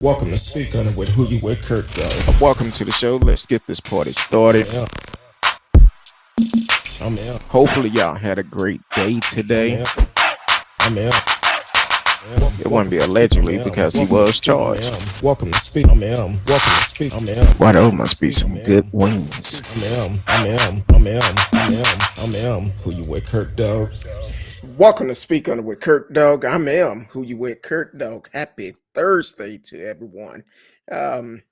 Welcome to Speak On It with Who You With Kurt Go. Welcome to the show. Let's get this party started. I'm out. Hopefully, y'all had a great day today. I'm out. It wouldn't be allegedly because he was charged. Welcome to Speak. I'm out. Welcome to Speak. I'm out. Why, those must be some good wings. I'm Who You With Kurt Dog. Welcome to Speak On It with Kurt Dog. I'm Who You With Kurt Dog. Happy Thursday to everyone. Want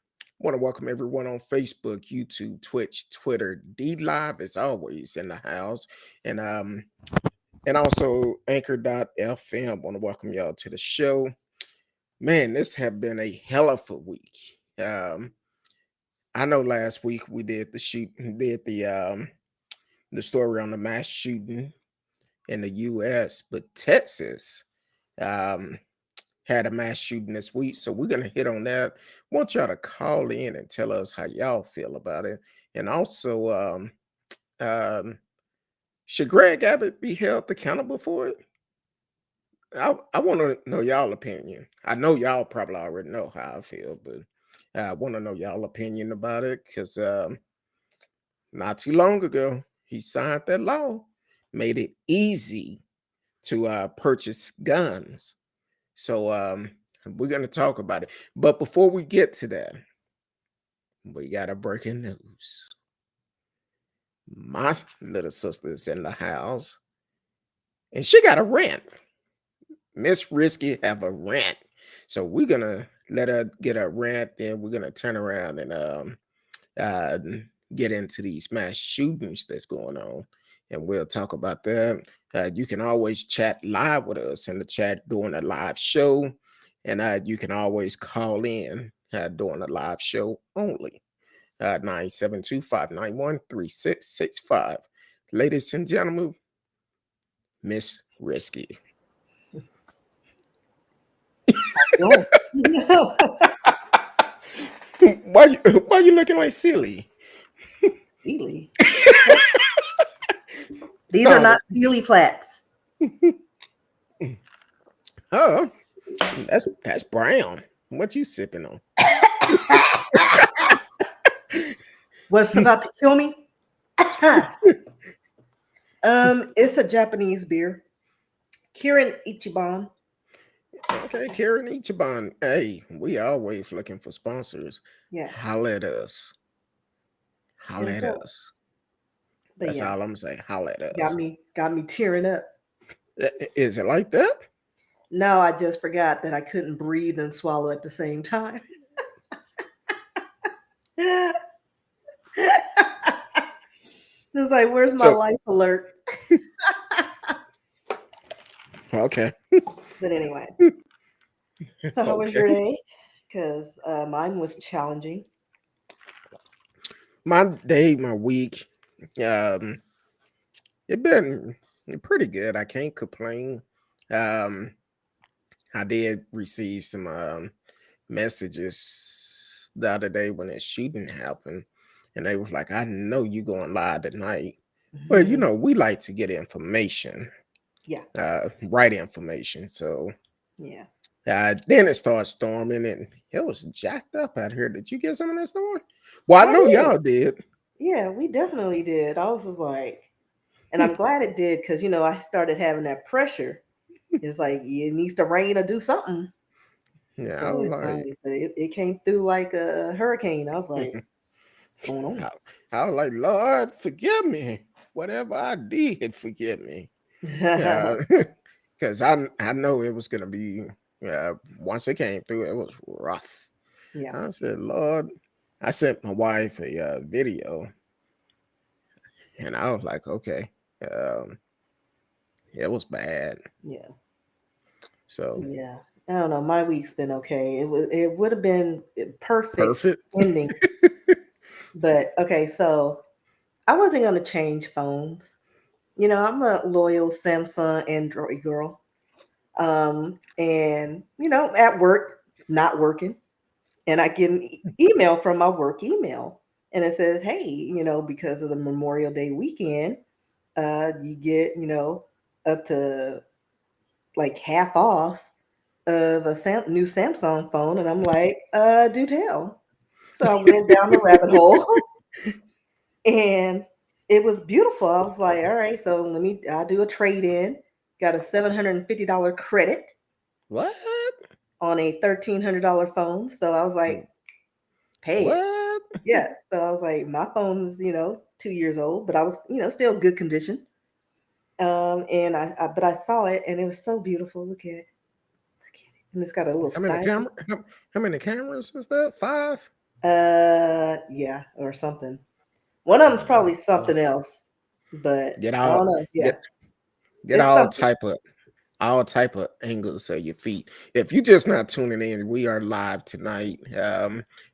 to welcome everyone on Facebook, YouTube, Twitch, Twitter, D Live as always in the house, and also Anchor.fm. Want to welcome y'all to the show. Man, this have been a hell of a week. I know last week we did the story on the mass shooting in the U.S., but Texas had a mass shooting this week, so we're gonna hit on that. Want y'all to call in and tell us how y'all feel about it, and also should Gregg Abbott be held accountable for it? I want to know y'all opinion. I know y'all probably already know how I feel, but I want to know y'all opinion about it because not too long ago he signed that law, made it easy to purchase guns. So we're gonna talk about it. But before we get to that, we got a breaking news. My little sister's in the house, and she got a rant. Miss Risky have a rant. So we're gonna let her get a rant, then we're gonna turn around and get into these mass shootings that's going on, and we'll talk about that. You can always chat live with us in the chat during a live show, and you can always call in during a live show only. 972-591-3665. Ladies and gentlemen, Miss Risky. Why you looking like silly? Sealy. These are not Sealy plaques. Oh, that's brown. What you sipping on? What's about to kill me? It's a Japanese beer. Kirin Ichiban. Okay, Karen Ichiban. Hey, we always looking for sponsors. Yeah. Holla at us. Holla at us. But That's yeah, all I'm gonna say. Holla at us. got me tearing up. Is it like that? No, I just forgot that I couldn't breathe and swallow at the same time. It's like, where's my life alert? Okay. But anyway. So how was your day? Because mine was challenging. My day, my week, it been pretty good. I can't complain. I did receive some messages the other day when that shooting happened, and they was like, "I know you going live tonight." Well, you know, we like to get information. Yeah. Right information. So yeah. Then it started storming, and it was jacked up out here. Did you get some of that storm? Well, I know y'all did. Yeah, we definitely did. I was just like, and I'm glad it did because, I started having that pressure. It's like, it needs to rain or do something. Yeah, So it came through like a hurricane. I was like, what's going on? I was like, Lord, forgive me. Whatever I did, forgive me. Because I know it was going to be, once it came through, it was rough. Yeah. I said, Lord, I sent my wife a video, and I was like, okay, it was bad. Yeah. So yeah, I don't know. My week's been okay. It would have been perfect ending. But okay, so I wasn't gonna change phones. I'm a loyal Samsung Android girl. And at work, not working, and I get an email from my work email, and it says, "Hey, because of the Memorial Day weekend, you get up to like half off of a new Samsung phone, and I'm like, do tell. So I went down the rabbit hole, and it was beautiful. I was like, all right, so I'll do a trade-in. Got a $750 credit. What? On a $1,300 phone. So I was like, pay it. What? Yeah. So I was like, my phone's, 2 years old, but I was, still good condition. And but I saw it and it was so beautiful. Look at it. And it's got a little How many how many cameras is that? 5? Yeah, or something. One of them's probably something else, but Get I all don't know. Yeah. get It's all something. type of angles of your feet. If you're just not tuning in, we are live tonight.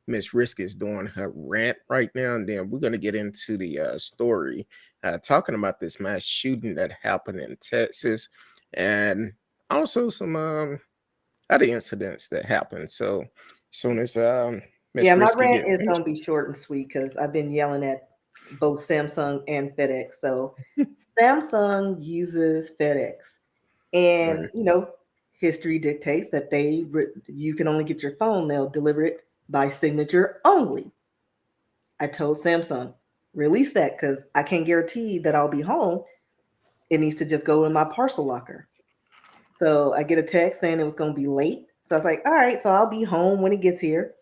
Miss Risk is doing her rant right now, and then we're gonna get into the story, talking about this mass shooting that happened in Texas, and also some other incidents that happened. So as soon as Miss Yeah, my Risky rant get is finished, gonna be short and sweet because I've been yelling at both Samsung and FedEx. So Samsung uses FedEx, and right. history dictates that you can only get your phone. They'll deliver it by signature only. I told Samsung, release that because I can't guarantee that I'll be home. It needs to just go in my parcel locker. So I get a text saying it was going to be late. So I was like, all right, so I'll be home when it gets here.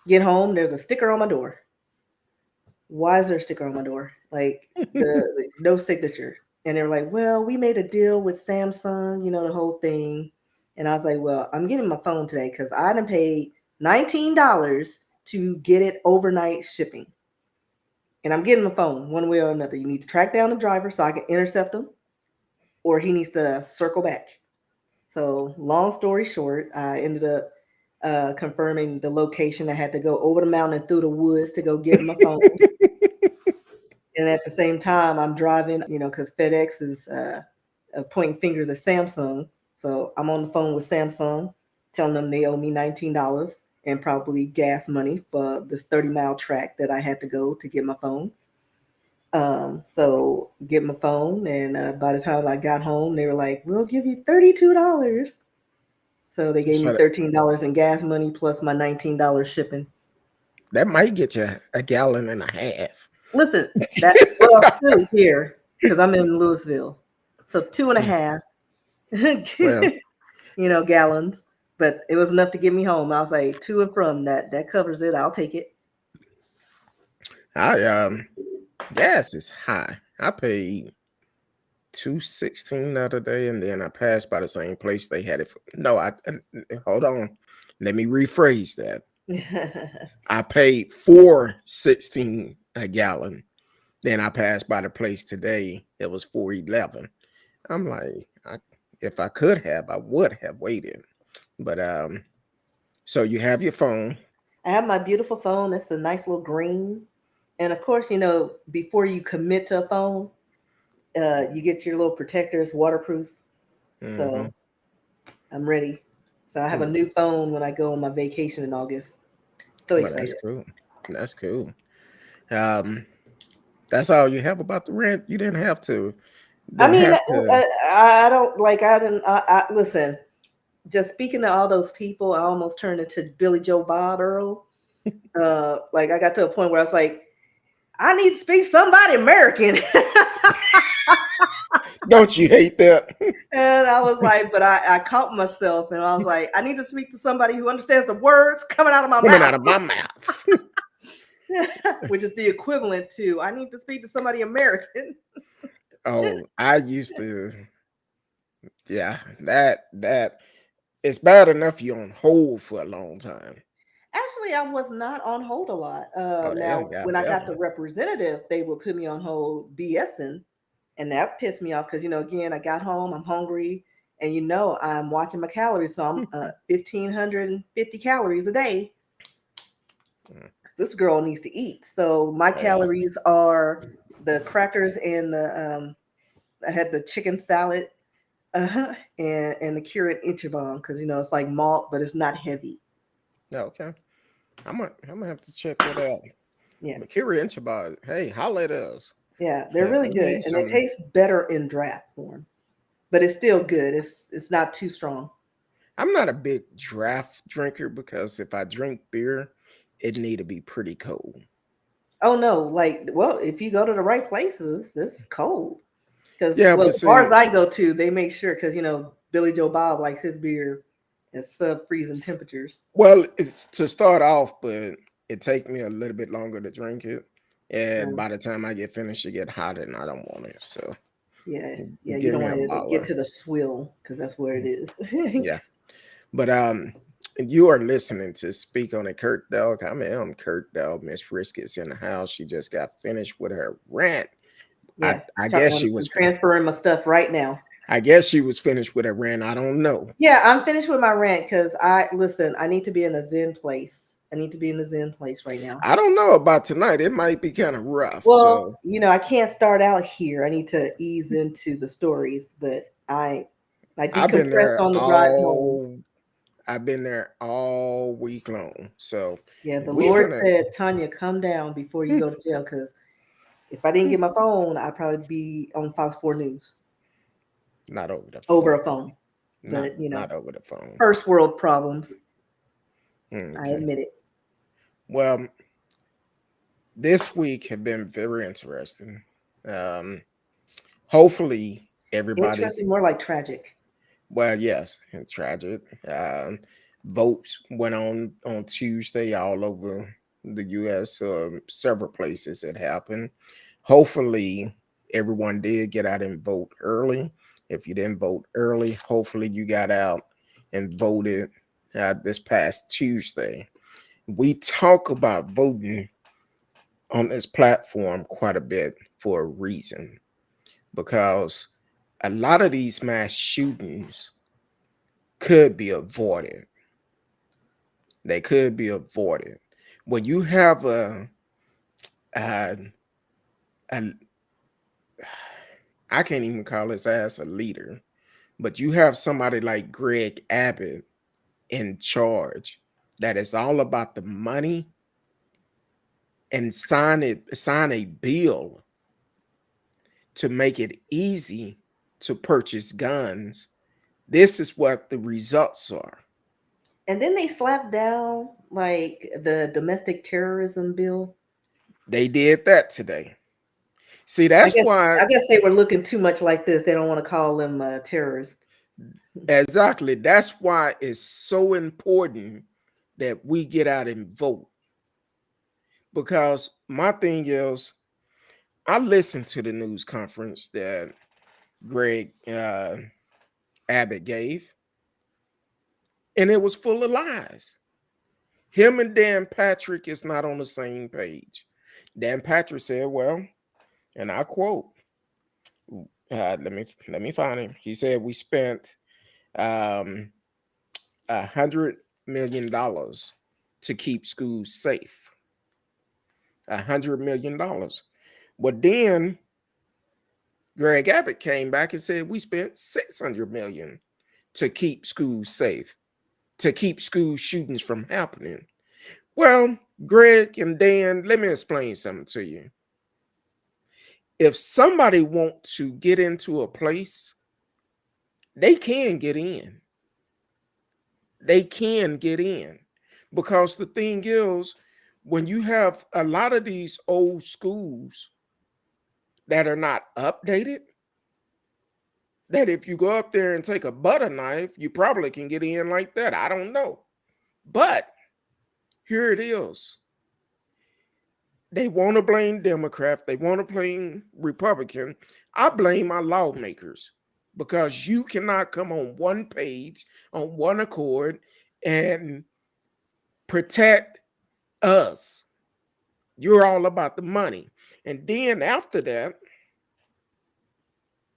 Get home, there's a sticker on my door. Why is there a sticker on my door? Like the no signature. And they were like, well, we made a deal with Samsung, the whole thing. And I was like, well, I'm getting my phone today because I done paid $19 to get it overnight shipping. And I'm getting the phone one way or another. You need to track down the driver so I can intercept him, or he needs to circle back. So, long story short, I ended up confirming the location. I had to go over the mountain and through the woods to go get my phone. And at the same time, I'm driving, because FedEx is pointing fingers at Samsung. So I'm on the phone with Samsung, telling them they owe me $19 and probably gas money for this 30-mile track that I had to go to get my phone. So get my phone, and by the time I got home, they were like, "We'll give you $32." So they gave me So $13 in gas money plus my $19 shipping. that might get you a gallon and a half. Listen, two here because I'm in Louisville, so 2.5, Well, gallons. But it was enough to get me home. I was like, to and from that. That covers it. I'll take it. gas is high. I paid $2.16 the other day, and then I passed by the same place they had it. No, hold on. Let me rephrase that. I paid $4.16 a gallon. Then I passed by the place today. It was $4.11. I'm like, if I could have, I would have waited. But so you have your phone. I have my beautiful phone. It's a nice little green. And of course, before you commit to a phone, you get your little protectors, waterproof. Mm-hmm. So I'm ready. So I have a new phone when I go on my vacation in August. So Well, that's excited. cool. That's cool. That's all you have about the rent. You didn't have to. I Didn't mean, have to. I don't like. I didn't. Listen. Just speaking to all those people, I almost turned into Billy Joe Bob Earl. Like I got to a point where I was like, I need to speak to somebody American. Don't you hate that? And I was like, but I caught myself and I was like, I need to speak to somebody who understands the words coming out of my Coming mouth. out of my mouth. Which is the equivalent to I need to speak to somebody American. Oh, I used to. Yeah, that it's bad enough you're on hold for a long time. Actually, I was not on hold a lot. Oh, they Now, done got when I got the better. representative, they would put me on hold BSing, and that pissed me off because again, I got home, I'm hungry, and I'm watching my calories, so I'm 1,550 calories a day. This girl needs to eat, so my Oh, yeah. calories are the crackers and the I had the chicken salad, and the cured Ichiban because it's like malt, but it's not heavy. Yeah, okay. I'm gonna have to check that out. Yeah. But curious about hey, holla at us. Yeah, they're really We good, need and they some. taste better in draft form, but it's still good. It's not too strong. I'm not a big draft drinker because if I drink beer, it need to be pretty cold. Oh no, like, well, if you go to the right places, it's cold. Because, Yeah, well, but the bars see, I go to, they make sure, because Billy Joe Bob likes his beer at sub freezing temperatures. well, it's to start off, but it take me a little bit longer to drink it, and Um, by the time I get finished, it get hot, and I don't want it. So yeah, you give don't me want a it to get bottle. to the swill because that's where it is. Yeah, but you are listening to Speak on It, Kurt Dog. I'm Kurt Dog. Miss Frisket's in the house. She just got finished with her rant. Yeah, I guess she I'm was. transferring my stuff right now. I guess she was finished with her rant. I don't know. Yeah, I'm finished with my rant because I need to be in a Zen place. I need to be in a Zen place right now. I don't know about tonight. It might be kind of rough. Well, So I can't start out here. I need to ease into the stories, but I I've been decompressed there on the drive home. all. I've been there all week long. So Yeah, the we Lord finna said, Tanya, come down before you go to jail. Because if I didn't get my phone, I'd probably be on Fox 4 News not over the over phone. a phone. But, Not over the phone. first world problems. I Okay. admit it. Well, this week have been very interesting. Um, hopefully everybody. Interesting, more like tragic. Well, yes, and tragic. Votes went on Tuesday all over the U.S. Several places it happened. Hopefully, everyone did get out and vote early. If you didn't vote early, hopefully you got out and voted this past Tuesday. We talk about voting on this platform quite a bit for a reason, because a lot of these mass shootings could be avoided. They could be avoided. When you have a I can't even call his ass a leader, but you have somebody like Gregg Abbott in charge that is all about the money and sign a bill to make it easy to purchase guns. This is what the results are. And then they slapped down like the domestic terrorism bill. They did that today. See, I that's guess why I guess they were looking too much like this. They don't want to call them terrorists. exactly. That's why it's so important that we get out and vote. Because my thing is, I listened to the news conference that Greg Abbott gave, and it was full of lies. Him and Dan Patrick is not on the same page. Dan Patrick said, "Well," and I quote, let me find him. He said, "We spent $100 million to keep schools safe. $100 million." Well, then Greg Abbott came back and said we spent $600 million to keep schools safe, to keep school shootings from happening. Well, Greg and Dan, let me explain something to you. If somebody want to get into a place, they can get in. They can get in. Because the thing is, when you have a lot of these old schools that are not updated, that if you go up there and take a butter knife, you probably can get in like that. I don't know. But here it is. They want to blame Democrats. They want to blame Republican. I blame my lawmakers, because you cannot come on one page, on one accord, and protect us. You're all about the money. And then after that,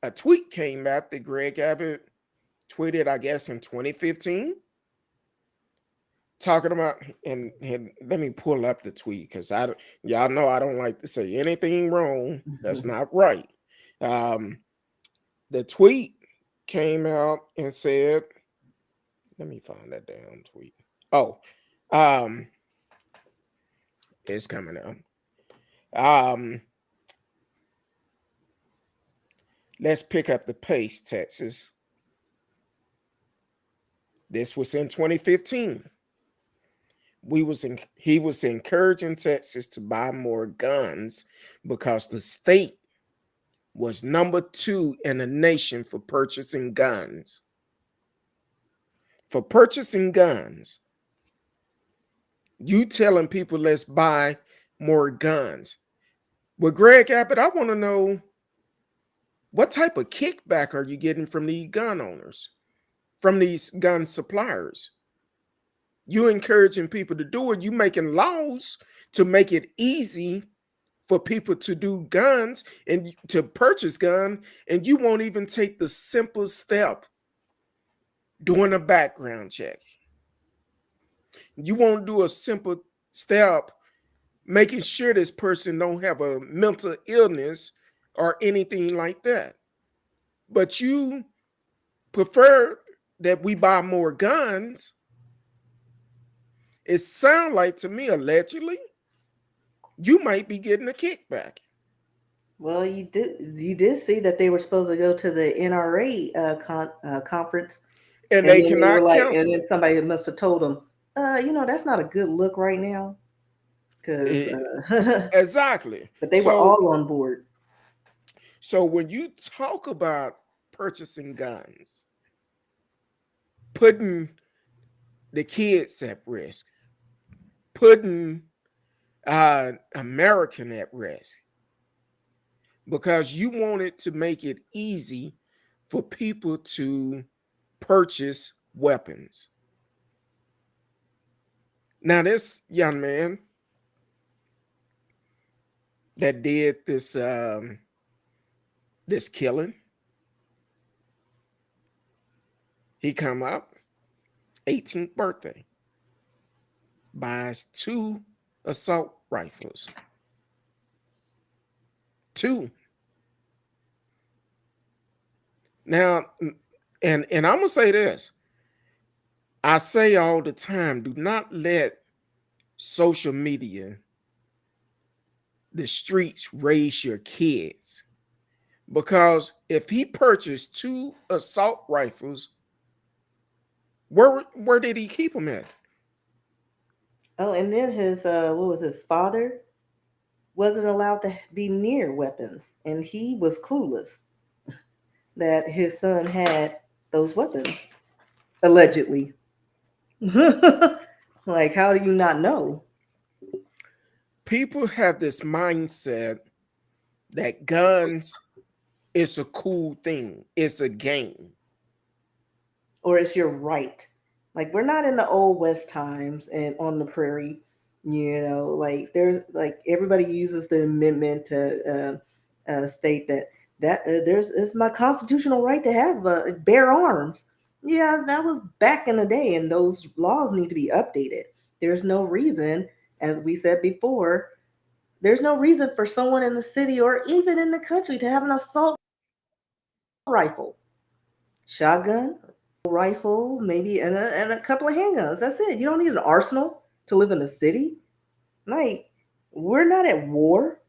a tweet came out that Greg Abbott tweeted, I guess, in 2015, talking about, and let me pull up the tweet, because y'all know I don't like to say anything wrong that's not right. The tweet came out and said, let me find that damn tweet. Oh, it's coming out. Let's pick up the pace, Texas. This was in 2015. He was encouraging Texas to buy more guns because the state was number 2 in the nation for purchasing guns. For purchasing guns, you telling people let's buy more guns. With Gregg Abbott, I want to know, what type of kickback are you getting from these gun owners, from these gun suppliers? You encouraging people to do it. You making laws to make it easy for people to do guns and to purchase gun, and you won't even take the simple step doing a background check. You won't do a simple step making sure this person don't have a mental illness or anything like that. But you prefer that we buy more guns. It sounds like to me, allegedly, you might be getting a kickback. Well, you did see that they were supposed to go to the NRA conference, And they cannot and cancel. then somebody must have told them, that's not a good look right now. Exactly. But they were all on board. So when you talk about purchasing guns, putting the kids at risk, putting American at risk, because you wanted to make it easy for people to purchase weapons. Now, this young man that did this this killing, he come up 18th birthday, buys 2 assault rifles. 2. Now, and I'm gonna say this. I say all the time, do not let social media, the streets, raise your kids. Because if he purchased 2 assault rifles, where did he keep them at? Oh, and then his his father wasn't allowed to be near weapons, and he was clueless that his son had those weapons, allegedly. Like, how do you not know? People have this mindset that guns is a cool thing. It's a game. Or it's your right. Like, we're not in the old West times and on the prairie, like there's like everybody uses the amendment to state that it's my constitutional right to have bear arms. Yeah, that was back in the day, and those laws need to be updated. There's no reason, as we said before, there's no reason for someone in the city or even in the country to have an assault rifle, shotgun, rifle, maybe, and a couple of handguns. That's it. You don't need an arsenal to live in the city. Like, we're not at war.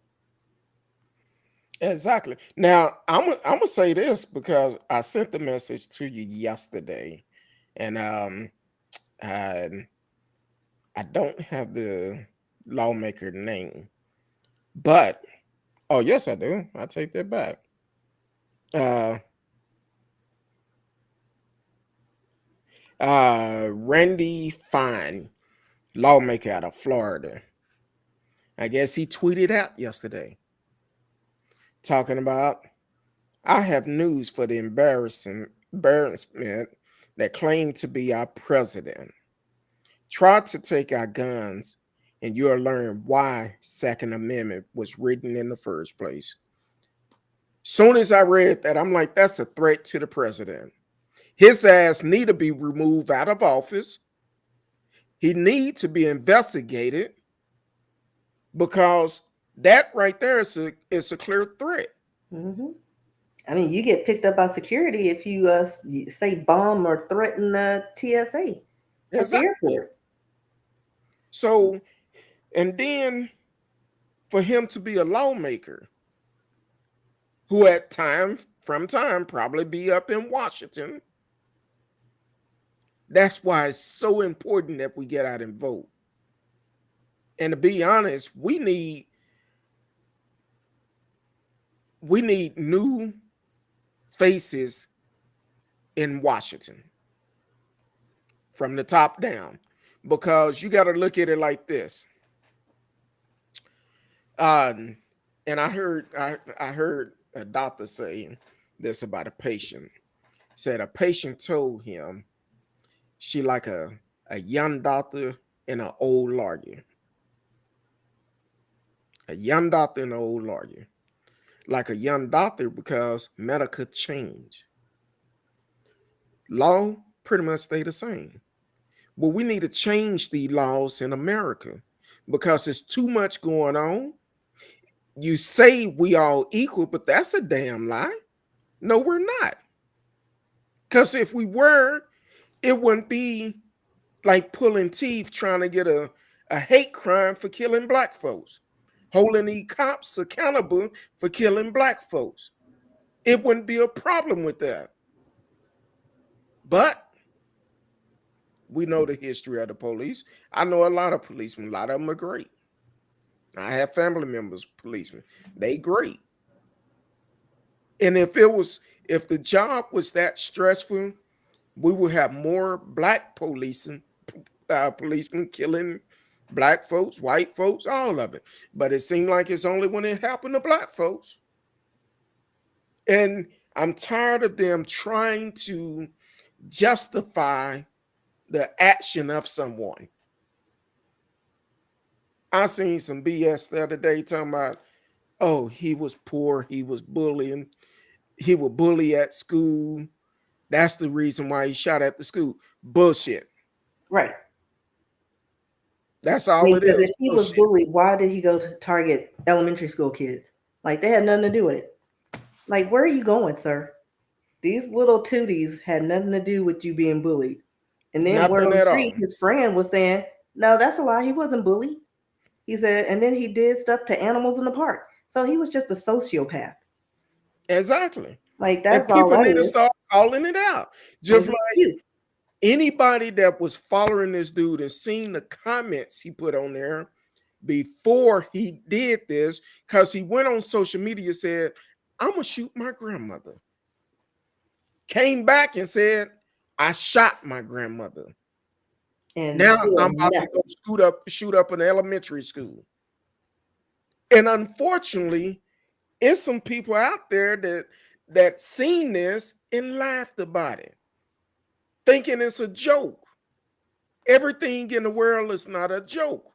Exactly. Now, I'm gonna say this because I sent the message to you yesterday, and I don't have the lawmaker name, but oh yes, I do. I take that back. Randy Fine, lawmaker out of Florida. I guess he tweeted out yesterday talking about, I have news for the embarrassment that claimed to be our president. Try to take our guns and you'll learn why Second Amendment was written in the first place. Soon as I read that, I'm like, that's a threat to the president. His ass need to be removed out of office. He need to be investigated, because that right there is a clear threat. Mm-hmm. I mean, you get picked up by security if you say bomb or threaten the TSA at the airport. So, and then for him to be a lawmaker who from time probably be up in Washington, That's why it's so important that we get out and vote. And to be honest, we need new faces in Washington from the top down, because you got to look at it like this. And I heard a doctor saying this about a patient. Said a patient told him she like a young doctor and an old lawyer. A young doctor and an old lawyer. Like a young doctor because medical change. Law pretty much stay the same. But we need to change the laws in America because there's too much going on. You say we all equal, but that's a damn lie. No, we're not. Because if we were, it wouldn't be like pulling teeth trying to get a hate crime for killing black folks, holding the cops accountable for killing black folks. It wouldn't be a problem with that. But we know the history of the police. I know a lot of policemen. A lot of them are great. I have family members, policemen. They great. And if the job was that stressful, we would have more black policemen killing black folks, white folks, all of it. But it seemed like it's only when it happened to black folks. And I'm tired of them trying to justify the action of someone. I seen some BS the other day talking about, oh, he was poor, he was bullying, he would bully at school. That's the reason why he shot at the school. Bullshit. Right. That's all it is. If he was bullied, why did he go to target elementary school kids? Like, they had nothing to do with it. Like, where are you going, sir? These little tooties had nothing to do with you being bullied. And then word on the street, his friend was saying, no, that's a lie. He wasn't bullied. He said, and then he did stuff to animals in the park. So he was just a sociopath. Exactly. Like, that's all that is. People need to start calling it out. Just like anybody that was following this dude and seen the comments he put on there before he did this, because he went on social media and said, I'm going to shoot my grandmother. Came back and said, I shot my grandmother. And now I'm about to go shoot up an elementary school. And unfortunately, it's some people out there that seen this and laughed about it, thinking it's a joke. Everything in the world is not a joke.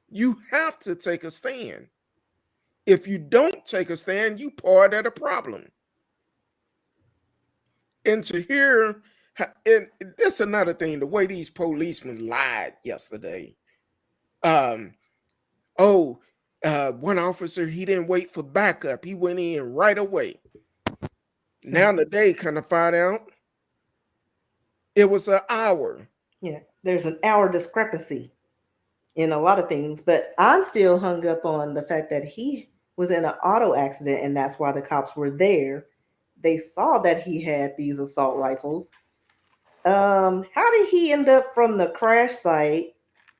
You have to take a stand. If you don't take a stand, you part of the problem. And to hear, and that's another thing, the way these policemen lied yesterday. One officer, he didn't wait for backup. He went in right away. Now today, kind of find out it was an hour. Yeah, there's an hour discrepancy in a lot of things, but I'm still hung up on the fact that he was in an auto accident, and that's why the cops were there. They saw that he had these assault rifles. How did he end up from the crash site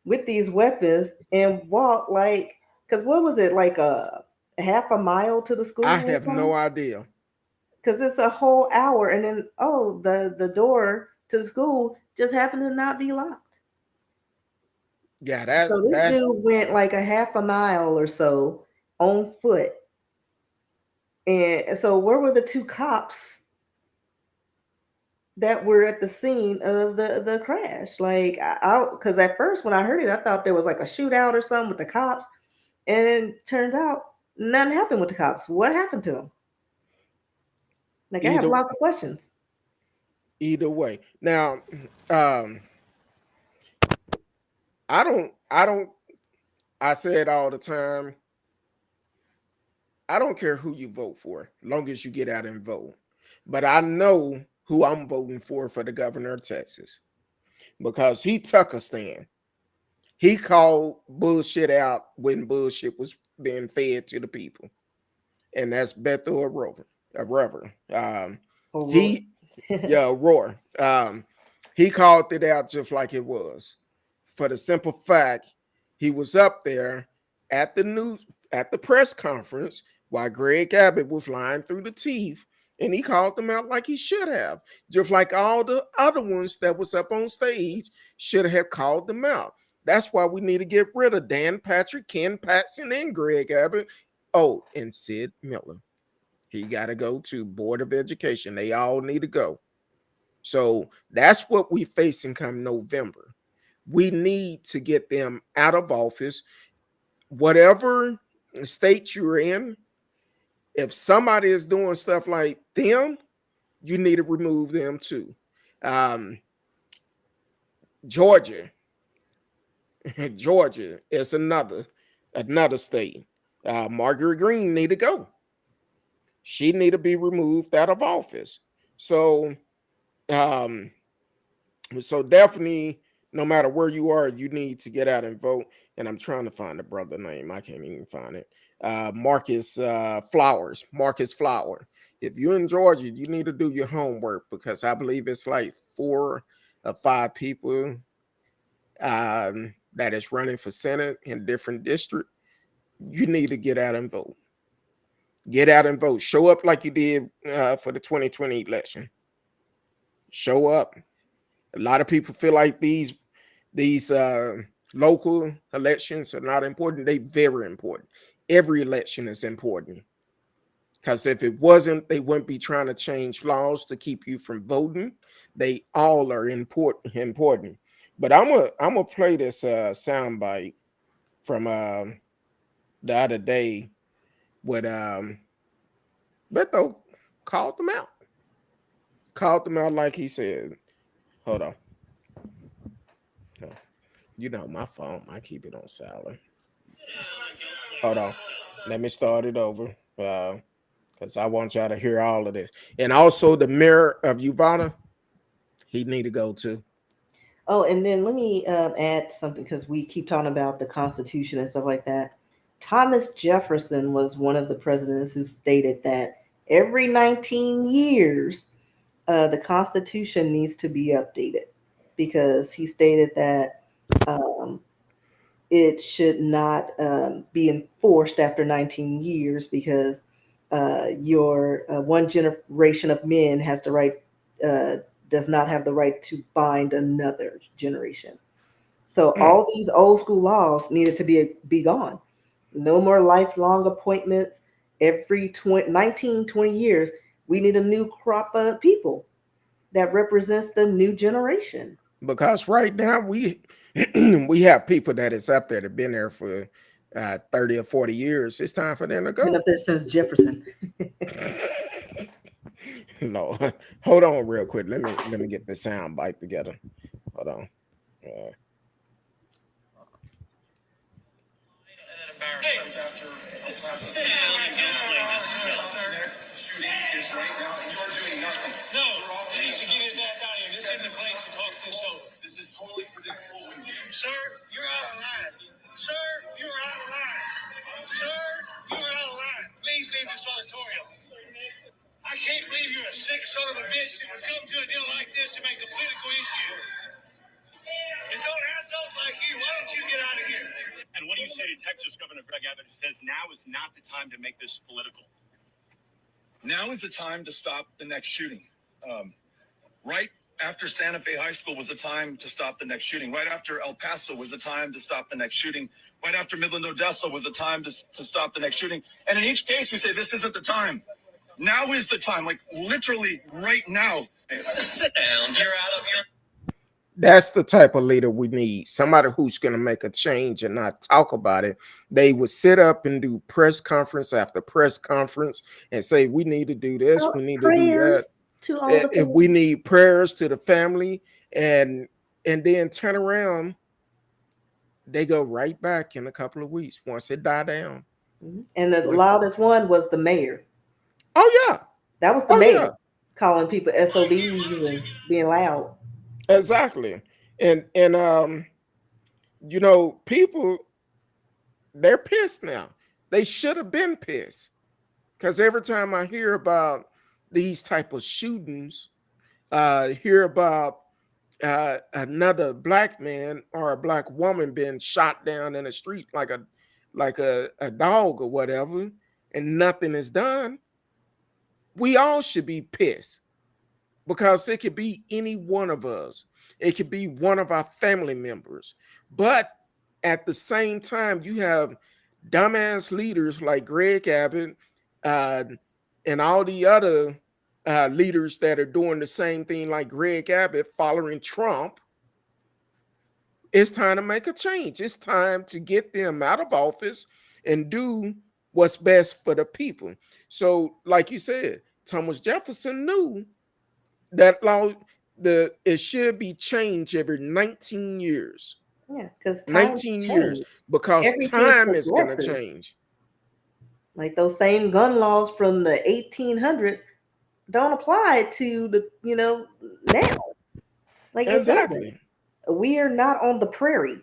with these weapons and walk like? Because what was it, like a half a mile to the school? I have no idea. Because it's a whole hour, and then the door to the school just happened to not be locked. Yeah, so this dude went like a half a mile or so on foot. And so where were the two cops that were at the scene of the crash? Like, because at first when I heard it, I thought there was like a shootout or something with the cops. And it turns out nothing happened with the cops. What happened to them? Like, I have lots of questions. Either way. Now, I say it all the time. I don't care who you vote for, long as you get out and vote. But I know who I'm voting for the governor of Texas, because he took a stand. He called bullshit out when bullshit was being fed to the people. And that's Beto O'Rourke. O'Rourke. Roar. He called it out just like it was. For the simple fact, he was up there at the press conference while Gregg Abbott was lying through the teeth, and he called them out like he should have, just like all the other ones that was up on stage should have called them out. That's why we need to get rid of Dan Patrick, Ken Paxton, and Gregg Abbott. Oh, and Sid Miller. He got to go to Board of Education. They all need to go. So that's what we facing come November. We need to get them out of office. Whatever state you're in, if somebody is doing stuff like them, you need to remove them too. Georgia is another state. Margaret Green need to go. She need to be removed out of office. So definitely, no matter where you are, you need to get out and vote. And I'm trying to find the brother name. I can't even find it. Marcus Flower. If you're in Georgia, you need to do your homework, because I believe it's like 4 or 5 people that is running for Senate in different districts. You need to get out and vote. Get out and vote. Show up like you did for the 2020 election. Show up. A lot of people feel like these local elections are not important. They very important. Every election is important, because if it wasn't, they wouldn't be trying to change laws to keep you from voting. They all are important. But I'm gonna play this soundbite from the other day with Beto called them out. Called them out like he said. Hold on. You know my phone, I keep it on silent. Hold on. Let me start it over. Because I want y'all to hear all of this. And also the mayor of Uvalde, he need to go too. Oh, and then let me add something, because we keep talking about the Constitution and stuff like that. Thomas Jefferson was one of the presidents who stated that every 19 years, the Constitution needs to be updated, because he stated that it should not be enforced after 19 years, because your one generation of men has the right, does not have the right to bind another generation. So all these old school laws needed to be gone. No more lifelong appointments. Every 19, 20 years, we need a new crop of people that represents the new generation. Because right now we have people that is up there that been there for 30 or 40 years. It's time for them to Been go. up there since Jefferson. No, hold on real quick. Let me get the sound bite together. Hold on. No, he needs to get his ass out of here. This isn't the place to talk this over. This is totally predictable. Sir, you're out of line. Sir, you're out of line. Sir, you're out of line. Please leave this auditorium. I can't believe you're a sick son of a bitch that would come to a deal like this to make a political issue. It's on assholes like you. Why don't you get out of here? And what do you say to Texas Governor Gregg Abbott, who says now is not the time to make this political? Now is the time to stop the next shooting. Right after Santa Fe High School was the time to stop the next shooting. Right after El Paso was the time to stop the next shooting. Right after Midland, Odessa was the time to stop the next shooting. And in each case, we say, this isn't the time. Now is the time, like literally right now. Sit down. You're out of your... That's the type of leader we need. Somebody who's going to make a change and not talk about it. They would sit up and do press conference after press conference and say, we need to do this. We need to do that. To all the and we need prayers to the family, and then turn around. They go right back in a couple of weeks once it die down. And the loudest one was the mayor. Oh yeah, that was the mayor calling people SOBs and being loud. Exactly, and you know, people, they're pissed now. They should have been pissed, because every time I hear about these type of shootings, hear about another black man or a black woman being shot down in the street like a dog or whatever, and nothing is done, we all should be pissed, because it could be any one of us. It could be one of our family members. But at the same time, you have dumbass leaders like Gregg Abbott and all the other leaders that are doing the same thing like Gregg Abbott, following Trump. It's time to make a change. It's time to get them out of office and do what's best for the people. So, like you said, Thomas Jefferson knew that law, it should be changed every 19 years. Yeah, because 19 years, because time is going to change. Like those same gun laws from the 1800s don't apply to the, now. Like, exactly. We are not on the prairie,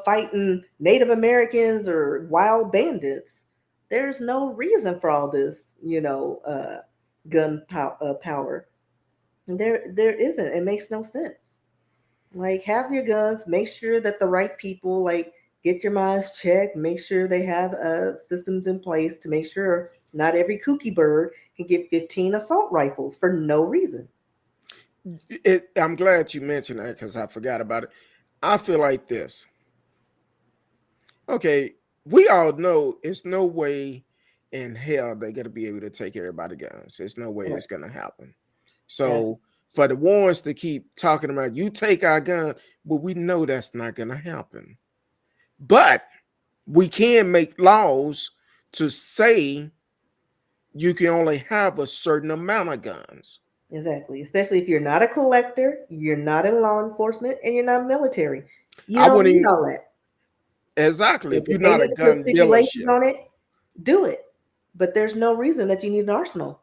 fighting Native Americans or wild bandits. There's no reason for all this, gun power. And there isn't. It makes no sense. Like, have your guns, make sure that the right people, like, get your minds checked, make sure they have systems in place to make sure not every kooky bird can get 15 assault rifles for no reason. I'm glad you mentioned that, because I forgot about it. I feel like this. Okay, we all know it's no way in hell they're going to be able to take everybody's guns. There's no way it's going to happen. So for the ones to keep talking about, you take our gun, but we know that's not going to happen. But we can make laws to say you can only have a certain amount of guns. Exactly. Especially if you're not a collector, you're not in law enforcement, and you're not military. You don't need all that. Exactly. If you're not a gun dealership on it, do it. But there's no reason that you need an arsenal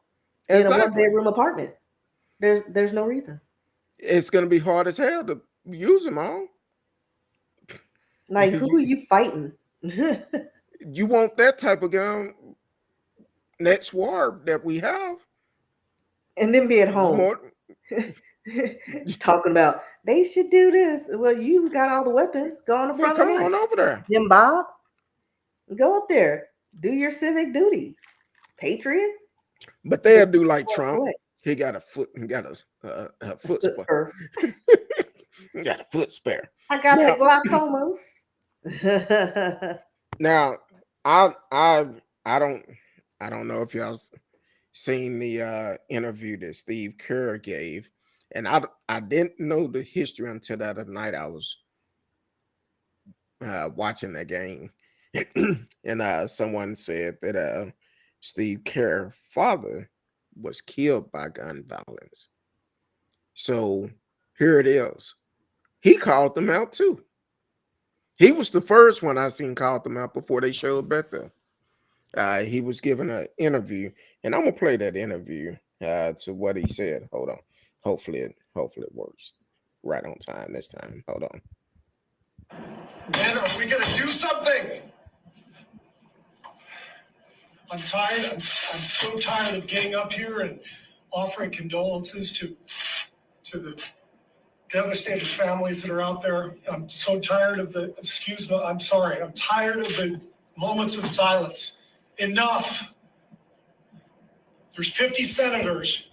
in a one-bedroom apartment. There's no reason. It's going to be hard as hell to use them all. Like, who are you fighting? You want that type of gun next war that we have, and then be at home talking about they should do this. Well, you got all the weapons. Go on the front line. Come on over there, Jim Bob. Go up there. Do your civic duty, patriot. But they'll do like Trump. He got a foot spare. He got a foot spare. I got the glaucomas. Now, I don't know if y'all seen the interview that Steve Kerr gave, and I didn't know the history until the other night. I was watching the game, and someone said that Steve Kerr's father was killed by gun violence. So here it is. He called them out too. He was the first one I seen called them out before they showed back there. He was given an interview, and I'm gonna play that interview to what he said. Hold on. Hopefully it works right on time this time. Hold on. When are we gonna do something? I'm tired. I'm so tired of getting up here and offering condolences to the devastated families that are out there. I'm so tired of I'm sorry. I'm tired of the moments of silence. Enough. There's 50 senators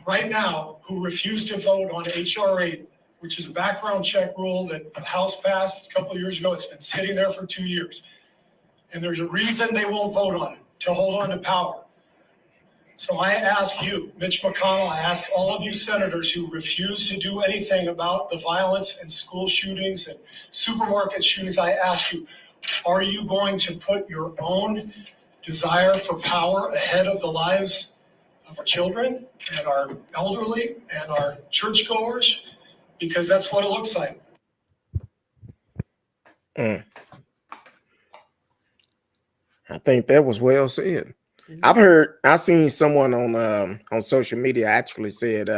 right now who refuse to vote on H.R. 8, which is a background check rule that the House passed a couple of years ago. It's been sitting there for 2 years. And there's a reason they won't vote on it, to hold on to power. So I ask you, Mitch McConnell, I ask all of you senators who refuse to do anything about the violence and school shootings and supermarket shootings, I ask you, are you going to put your own desire for power ahead of the lives of our children and our elderly and our churchgoers? Because that's what it looks like. I think that was well said. I've seen someone on social media actually said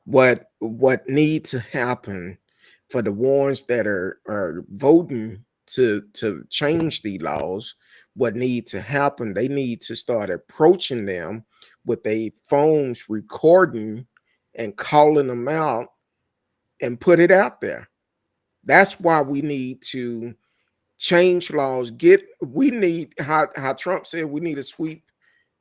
what needs to happen for the ones that are voting to change the laws. What needs to happen? They need to start approaching them with their phones, recording and calling them out and put it out there. That's why we need to change laws. We need, how Trump said, we need to sweep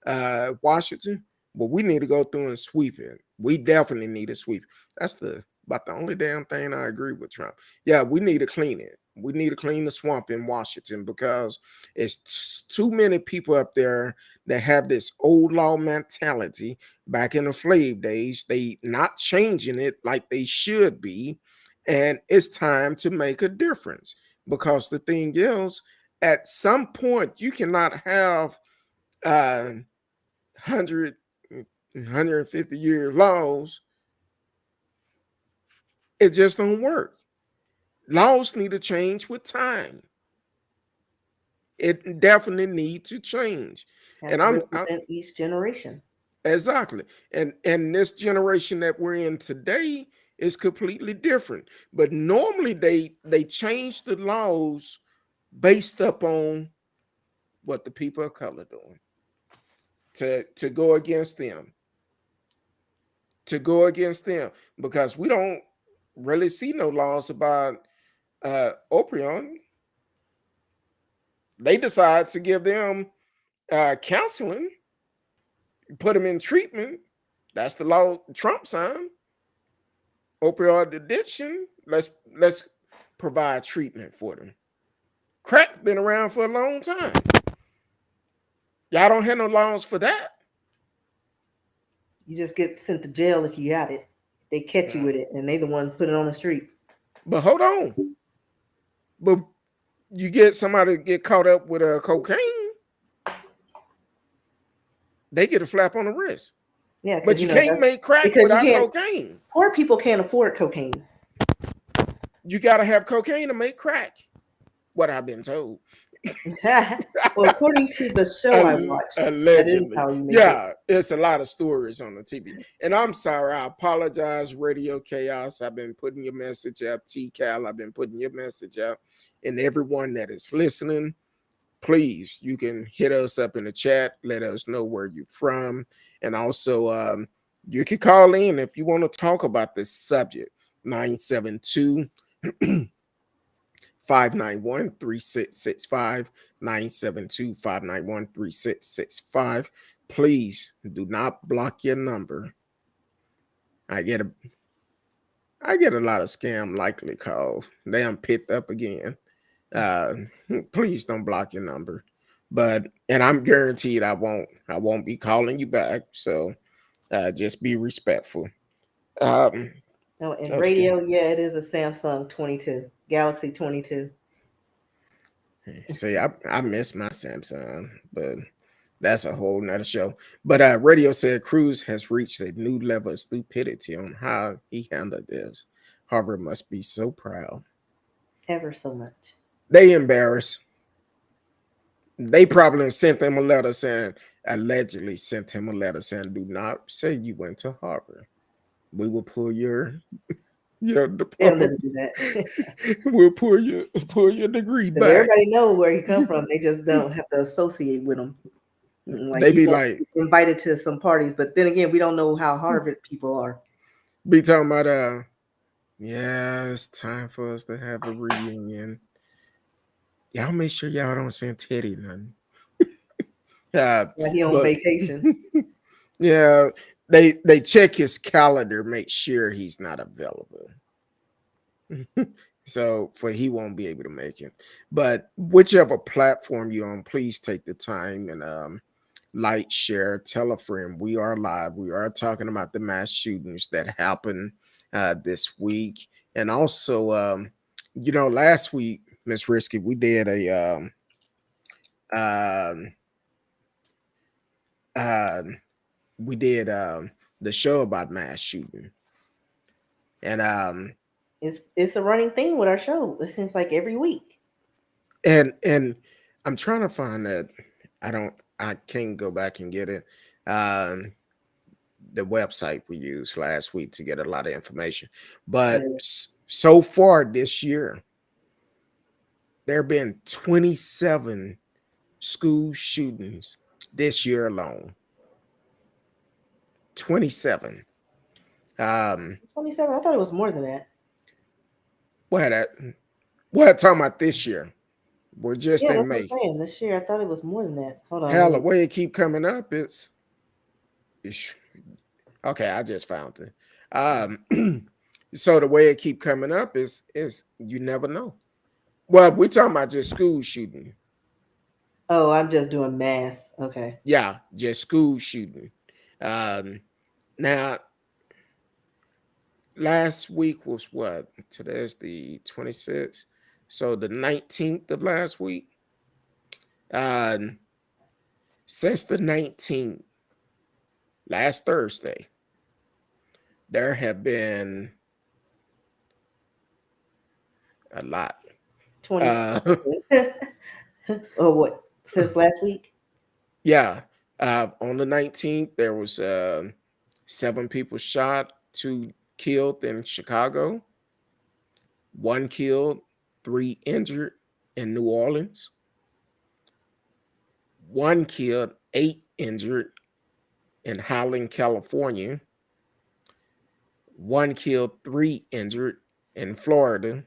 Washington, but we need to go through and sweep it. We definitely need to sweep. That's about the only damn thing I agree with Trump. Yeah, we need to clean it. We need to clean the swamp in Washington, because it's too many people up there that have this old law mentality back in the slave days. They not changing it like they should be, and it's time to make a difference. Because the thing is, at some point, you cannot have 100, 150-year laws. It just don't work. Laws need to change with time. It definitely needs to change. And I'm represent each generation. Exactly. And this generation that we're in today is completely different. But normally they change the laws based upon what the people of color doing, to go against them. Because we don't really see no laws about opioid. They decide to give them counseling, put them in treatment. That's the law Trump signed. Opioid addiction, let's provide treatment for them. Crack been around for a long time. Y'all don't have no laws for that. You just get sent to jail if you got it. They catch you with it, and they the ones put it on the streets. But hold on. But you get somebody get caught up with cocaine, they get a slap on the wrist. Yeah, but you can't make crack without cocaine. Poor people can't afford cocaine. You got to have cocaine to make crack. What I've been told. Well, according to the show I watched, allegedly, it's a lot of stories on the TV. And I'm sorry, I apologize, Radio Chaos. I've been putting your message out. T-Cal, I've been putting your message out. And everyone that is listening, please, you can hit us up in the chat. Let us know where you're from. And also, you can call in if you want to talk about this subject. 972 591-3665, 972-591-3665. Please do not block your number. I get a lot of scam likely calls. They done picked up again. Please don't block your number. And I'm guaranteed I won't be calling you back. So just be respectful. And radio, it is a Samsung 22. Galaxy 22. See, I miss my Samsung, but that's a whole nother show. But radio said Cruz has reached a new level of stupidity on how he handled this. Harvard must be so proud. Ever so much. They embarrassed. They probably sent him a letter saying, allegedly sent him a letter saying, do not say you went to Harvard. We will pull your diploma. Do that. We'll pull your degree back. Everybody know where he come from. They just don't have to associate with him. They be like invited to some parties, but then again, we don't know how Harvard people are. Be talking about it's time for us to have a reunion. Y'all make sure y'all don't send Teddy nothing. He on vacation. Yeah. They check his calendar, make sure he's not available. So he won't be able to make it. But whichever platform you're on, please take the time and like, share, tell a friend. We are live. We are talking about the mass shootings that happened this week. And also, last week, Miss Risky, we did the show about mass shooting. And it's a running thing with our show. It seems like every week. And I'm trying to find that. I can't go back and get it. The website we used last week to get a lot of information. But so far this year, there have been 27 school shootings this year alone. 27. 27. I thought it was more than that. What talking about this year? We're just Yeah, in that's what May. I'm saying. This year, I thought it was more than that. Hold on. Hell, let the me- way it keep coming up, it's okay. I just found it. So the way it keep coming up is you never know. Well, we're talking about just school shooting. Oh, I'm just doing math. Okay. Yeah, just school shooting. Now, last week was what? Today's the 26th. So the 19th of last week. Since the 19th, last Thursday, there have been a lot. 20. Oh, what? Since last week? Yeah. On the 19th, there was 7 people shot, 2 killed in Chicago, 1 killed, 3 injured in New Orleans, 1 killed, 8 injured in Highland, California, 1 killed, 3 injured in Florida,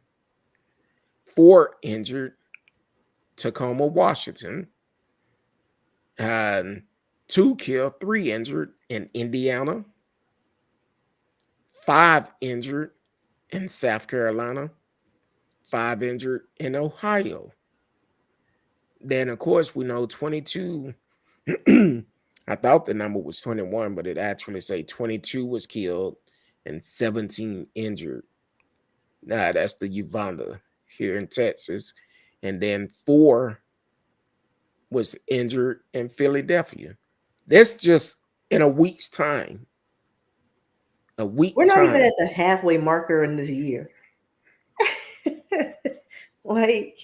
4 injured Tacoma, Washington, and 2 killed, 3 injured in Indiana, 5 injured in South Carolina, 5 injured in Ohio. Then, of course, we know 22. I thought the number was 21, but it actually say 22 was killed and 17 injured. Nah, that's the Uvalde here in Texas. And then 4 was injured in Philadelphia. That's just in a week's time. A week We're not even time. at the halfway marker in this year. Like,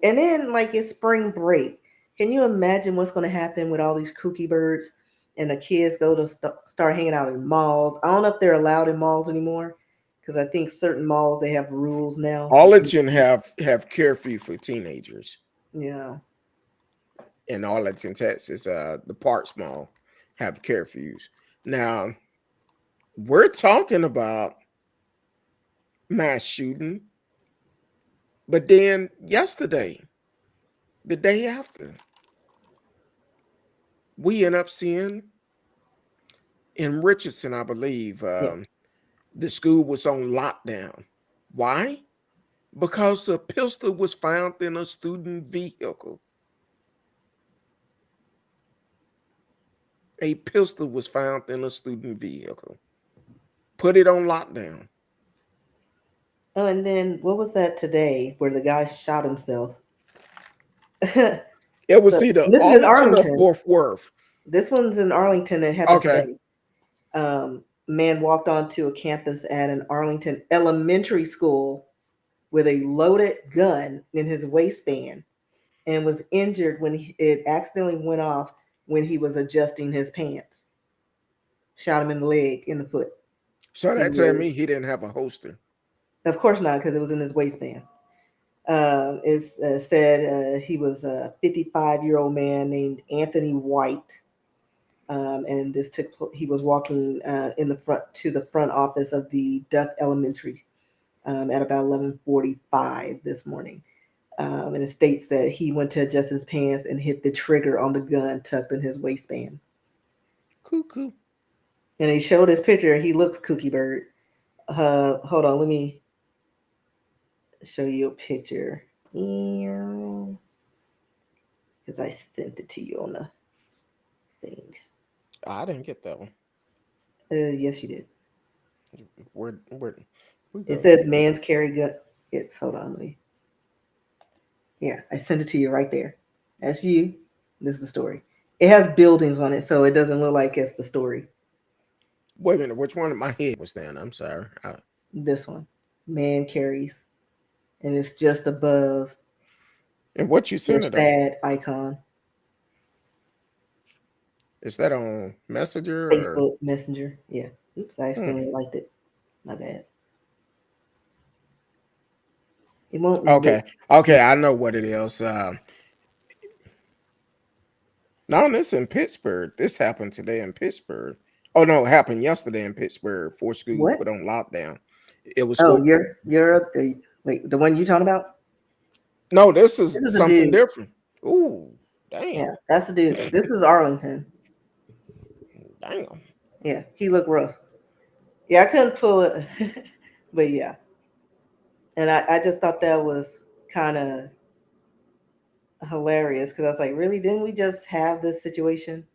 and then like it's spring break. Can you imagine what's going to happen with all these kooky birds and the kids go to start hanging out in malls? I don't know if they're allowed in malls anymore because I think certain malls they have rules now. Arlington have curfew for teenagers. Yeah. In Arlington, Texas, the Parks Mall have curfews. Now, we're talking about mass shooting, but then yesterday, the day after, we end up seeing in Richardson, I believe, the school was on lockdown. Why? Because a pistol was found in a student vehicle. A pistol was found in a student vehicle. Put it on lockdown. Oh, and then what was that today where the guy shot himself? It was So, either this is in Arlington or Arlington. Fort Worth. This one's in Arlington. It happened Okay. today. Man walked onto a campus at an Arlington elementary school with a loaded gun in his waistband and was injured when it accidentally went off when he was adjusting his pants. Shot him in the leg, in the foot. So that tell me he didn't have a holster. Of course not, because it was in his waistband. It said he was a 55-year-old man named Anthony White. And he was walking to the front office of the Duck Elementary at about 11:45 this morning. And it states that he went to adjust his pants and hit the trigger on the gun tucked in his waistband. Cuckoo. And he showed his picture. He looks kooky bird. Hold on, let me show you a picture. Because I sent it to you on the thing. I didn't get that one. Yes, you did. Where It says man's carry gun. Hold on, let me. Yeah, I sent it to you right there. That's you. This is the story. It has buildings on it, so it doesn't look like it's the story. Wait a minute, which one of my head was then? I'm sorry. This one. Man carries. And it's just above And what you sent your it on? sad icon. Is that on Messenger Facebook or Messenger. Yeah. Oops, I accidentally liked it. My bad. It won't. Okay. Okay, I know what it is. No, this in Pittsburgh. This happened today in Pittsburgh. Oh no, it happened yesterday in Pittsburgh. 4 schools What? put on lockdown. It was Oh, who? you're wait, the one you talking about? No, this is This is a something dude. different. Ooh, damn. Yeah, that's the dude. This is Arlington. Damn. Yeah, he looked rough. Yeah, I couldn't pull it, but yeah. And I just thought that was kind of hilarious because I was like, really? Didn't we just have this situation?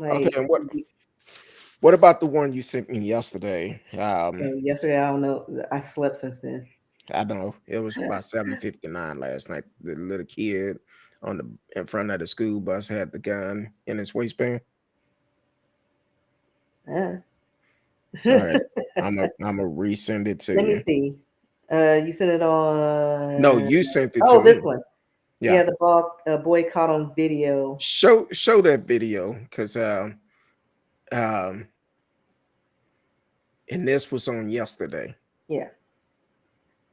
Okay, Like and what about the one you sent me yesterday? yesterday, I don't know. I slept since then. I know it was about 7:59 last night. The little kid in front of the school bus had the gun in his waistband. Yeah. All right, I'm a resend it to Let me you. see. You sent it on. No, you sent it to Oh, this me. one. Yeah. Yeah, the boy caught on video. Show that video because and this was on yesterday. Yeah.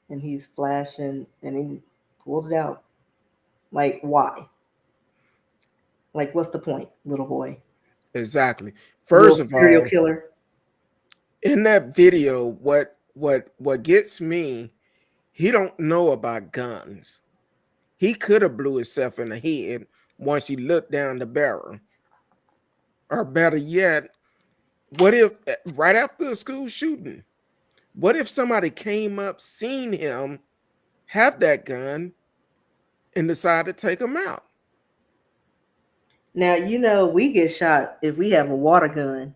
And he's flashing and he pulled it out. Like, why? Like, what's the point, little boy? Exactly. First of serial all, killer. in that video, what gets me, he don't know about guns. He could have blew himself in the head once he looked down the barrel. Or better yet, what if right after a school shooting, what if somebody came up, seen him have that gun, and decided to take him out? Now, we get shot if we have a water gun.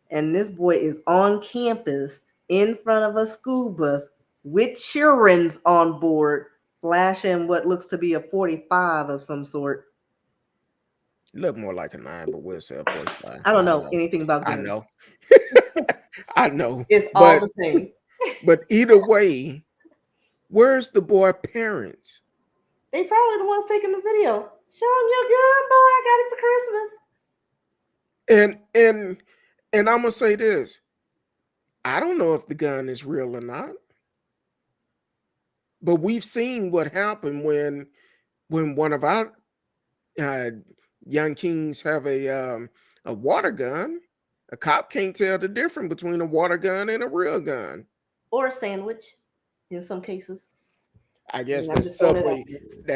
And this boy is on campus in front of a school bus with children's on board, flashing what looks to be a 45 of some sort. Look more like a 9, but we'll say a 45. I don't know anything about guns. I know. I know. It's all the same. But either way, where's the boy parents? They probably the ones taking the video. Show him your gun, boy. I got it for Christmas. And I'm gonna say this. I don't know if the gun is real or not. But we've seen what happened when one of our young kings have a water gun. A cop can't tell the difference between a water gun and a real gun. Or a sandwich in some cases. I guess that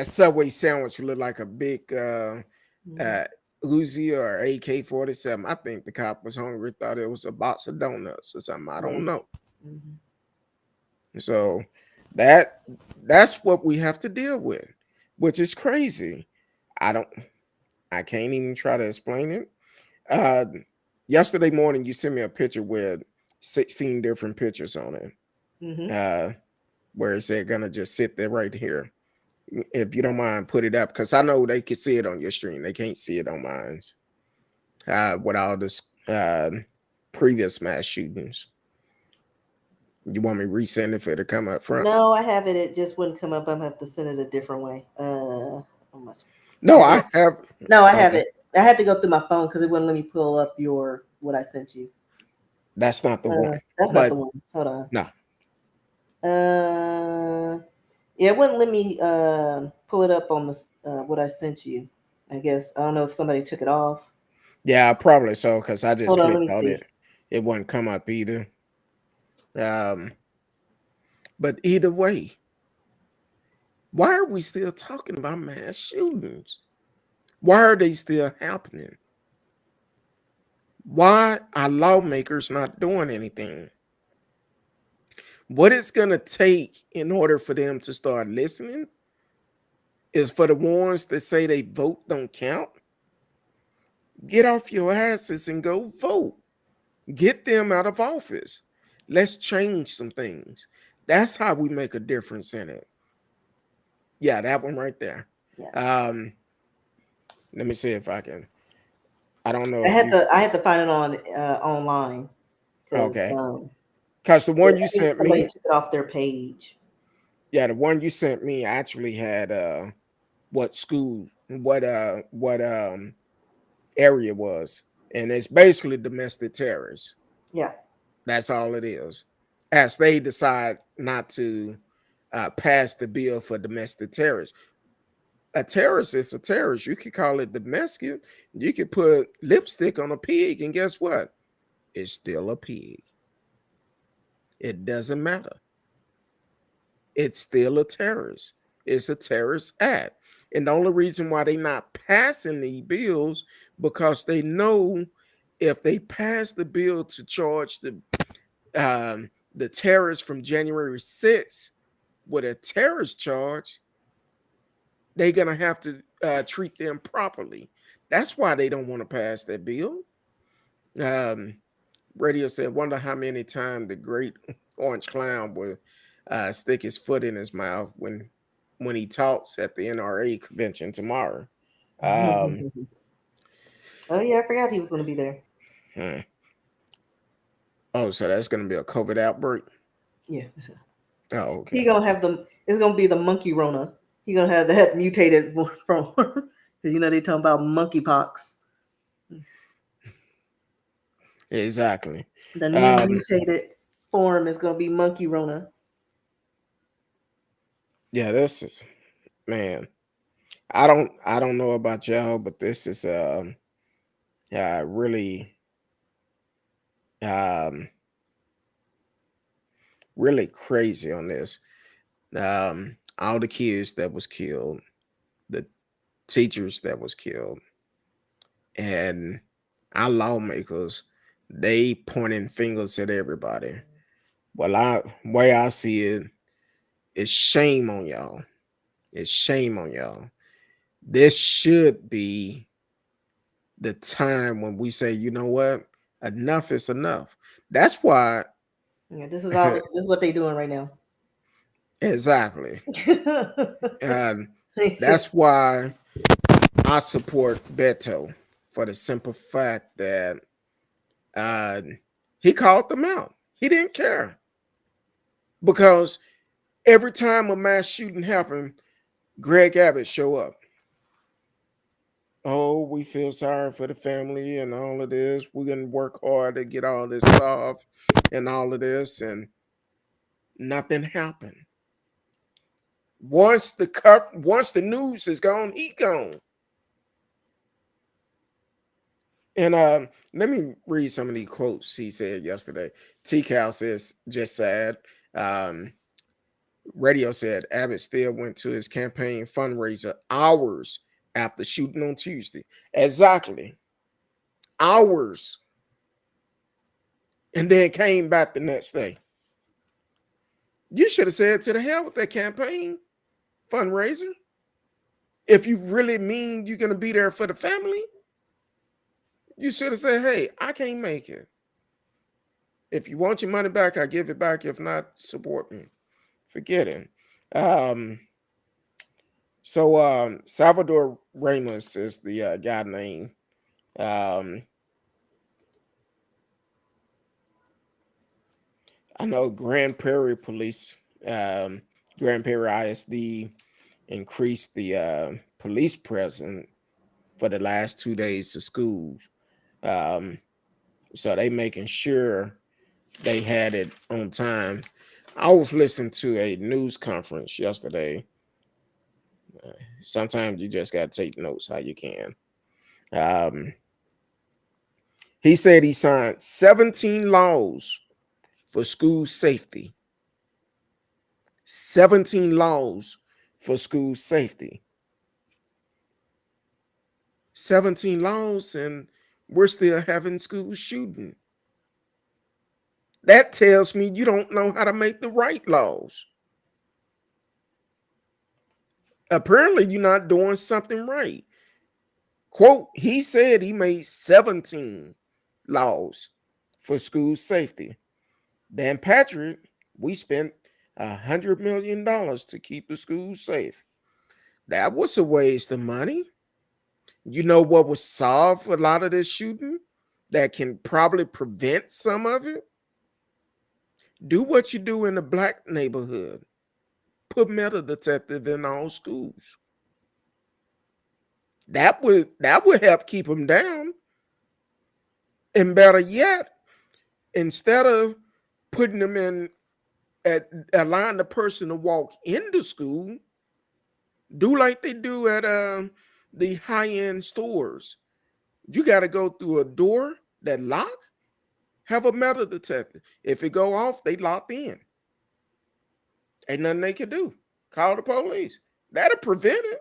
Subway sandwich looked like a big Uzi or AK-47. I think the cop was hungry, thought it was a box of donuts or something. I don't know. Mm-hmm. So that's what we have to deal with, which is crazy. I can't even try to explain it. Yesterday morning, you sent me a picture with 16 different pictures on it. Mm-hmm. Where it said gonna just sit there right here. If you don't mind, put it up because I know they can see it on your screen. They can't see it on mine. With all this previous mass shootings. You want me to resend it for it to come up front? No, I have it. It just wouldn't come up. I'm gonna have to send it a different way. No, I have. No, I have it. I had to go through my phone because it wouldn't let me pull up what I sent you. That's not the one. That's not the one. Hold on. No. Yeah, it wouldn't let me pull it up on the what I sent you. I guess I don't know if somebody took it off. Yeah, probably so because I just clicked on see. it. It wouldn't come up either. But either way, why are we still talking about mass shootings? Why are they still happening? Why are lawmakers not doing anything? What it's going to take in order for them to start listening is for the ones that say they vote don't count. Get off your asses and go vote. Get them out of office. Let's change some things. That's how we make a difference in it. Yeah, that one right there. Yeah. Let me see if I can. I don't know. I had to find it on online. Okay. Because the one you sent me, took it off their page. Yeah, the one you sent me actually had what area was, and it's basically domestic terrorists. Yeah, that's all it is. As they decide not to pass the bill for domestic terrorists. A terrorist is a terrorist. You could call it domestic. You could put lipstick on a pig, and guess what? It's still a pig. It doesn't matter. It's still a terrorist. It's a terrorist act. And the only reason why they're not passing these bills, because they know if they pass the bill to charge the terrorists from January 6th with a terrorist charge, they're going to have to treat them properly. That's why they don't want to pass that bill. Radio said, wonder how many times the great orange clown will stick his foot in his mouth when he talks at the NRA convention tomorrow. Oh yeah, I forgot he was going to be there. Oh, so that's going to be a COVID outbreak? Yeah. Oh, okay. It's going to be the monkey Rona. He's going to have that mutated from, because they talking about monkeypox. Exactly. The new mutated form is going to be monkey Rona. Yeah, this is, man. I don't know about y'all, but this is really really crazy on this. All the kids that was killed, the teachers that was killed, and our lawmakers, they pointing fingers at everybody. Well, way I see it, it's shame on y'all. It's shame on y'all. This should be the time when we say, you know what, enough is enough. That's why. Yeah, this is what they're doing right now. Exactly. And that's why I support Beto, for the simple fact that he called them out. He didn't care, because every time a mass shooting happened, Gregg Abbott show up. Oh, we feel sorry for the family and all of this. We're going to work hard to get all this off and all of this, and nothing happened. Once the news is gone, he gone. And let me read some of these quotes he said yesterday. T-Cal says, just sad. Radio said Abbott still went to his campaign fundraiser hours after shooting on Tuesday. Exactly. Hours. And then came back the next day. You should have said, to the hell with that campaign fundraiser. If you really mean you're going to be there for the family, you should have said, hey, I can't make it. If you want your money back, I give it back. If not, support me. Forget it. So Salvador Ramos is the guy name. I know Grand Prairie Police, Grand Prairie ISD increased the police presence for the last 2 days of schools. So they making sure they had it on time. I was listening to a news conference yesterday. Sometimes you just got to take notes how you can. He said he signed 17 laws for school safety. 17 laws for school safety. 17 laws, and we're still having school shooting. That tells me you don't know how to make the right laws. Apparently, you're not doing something right. Quote, he said he made 17 laws for school safety. Dan Patrick, we spent $100 million to keep the schools safe. That was a waste of money. You know what would solve a lot of this shooting that can probably prevent some of it? Do what you do in a black neighborhood. Put metal detective in all schools. That would help keep them down. And better yet, instead of putting them in allowing the person to walk into school, do like they do at the high-end stores. You got to go through a door that lock, have a metal detector. If it go off, they locked in. Ain't nothing they can do. Call the police. That'll prevent it.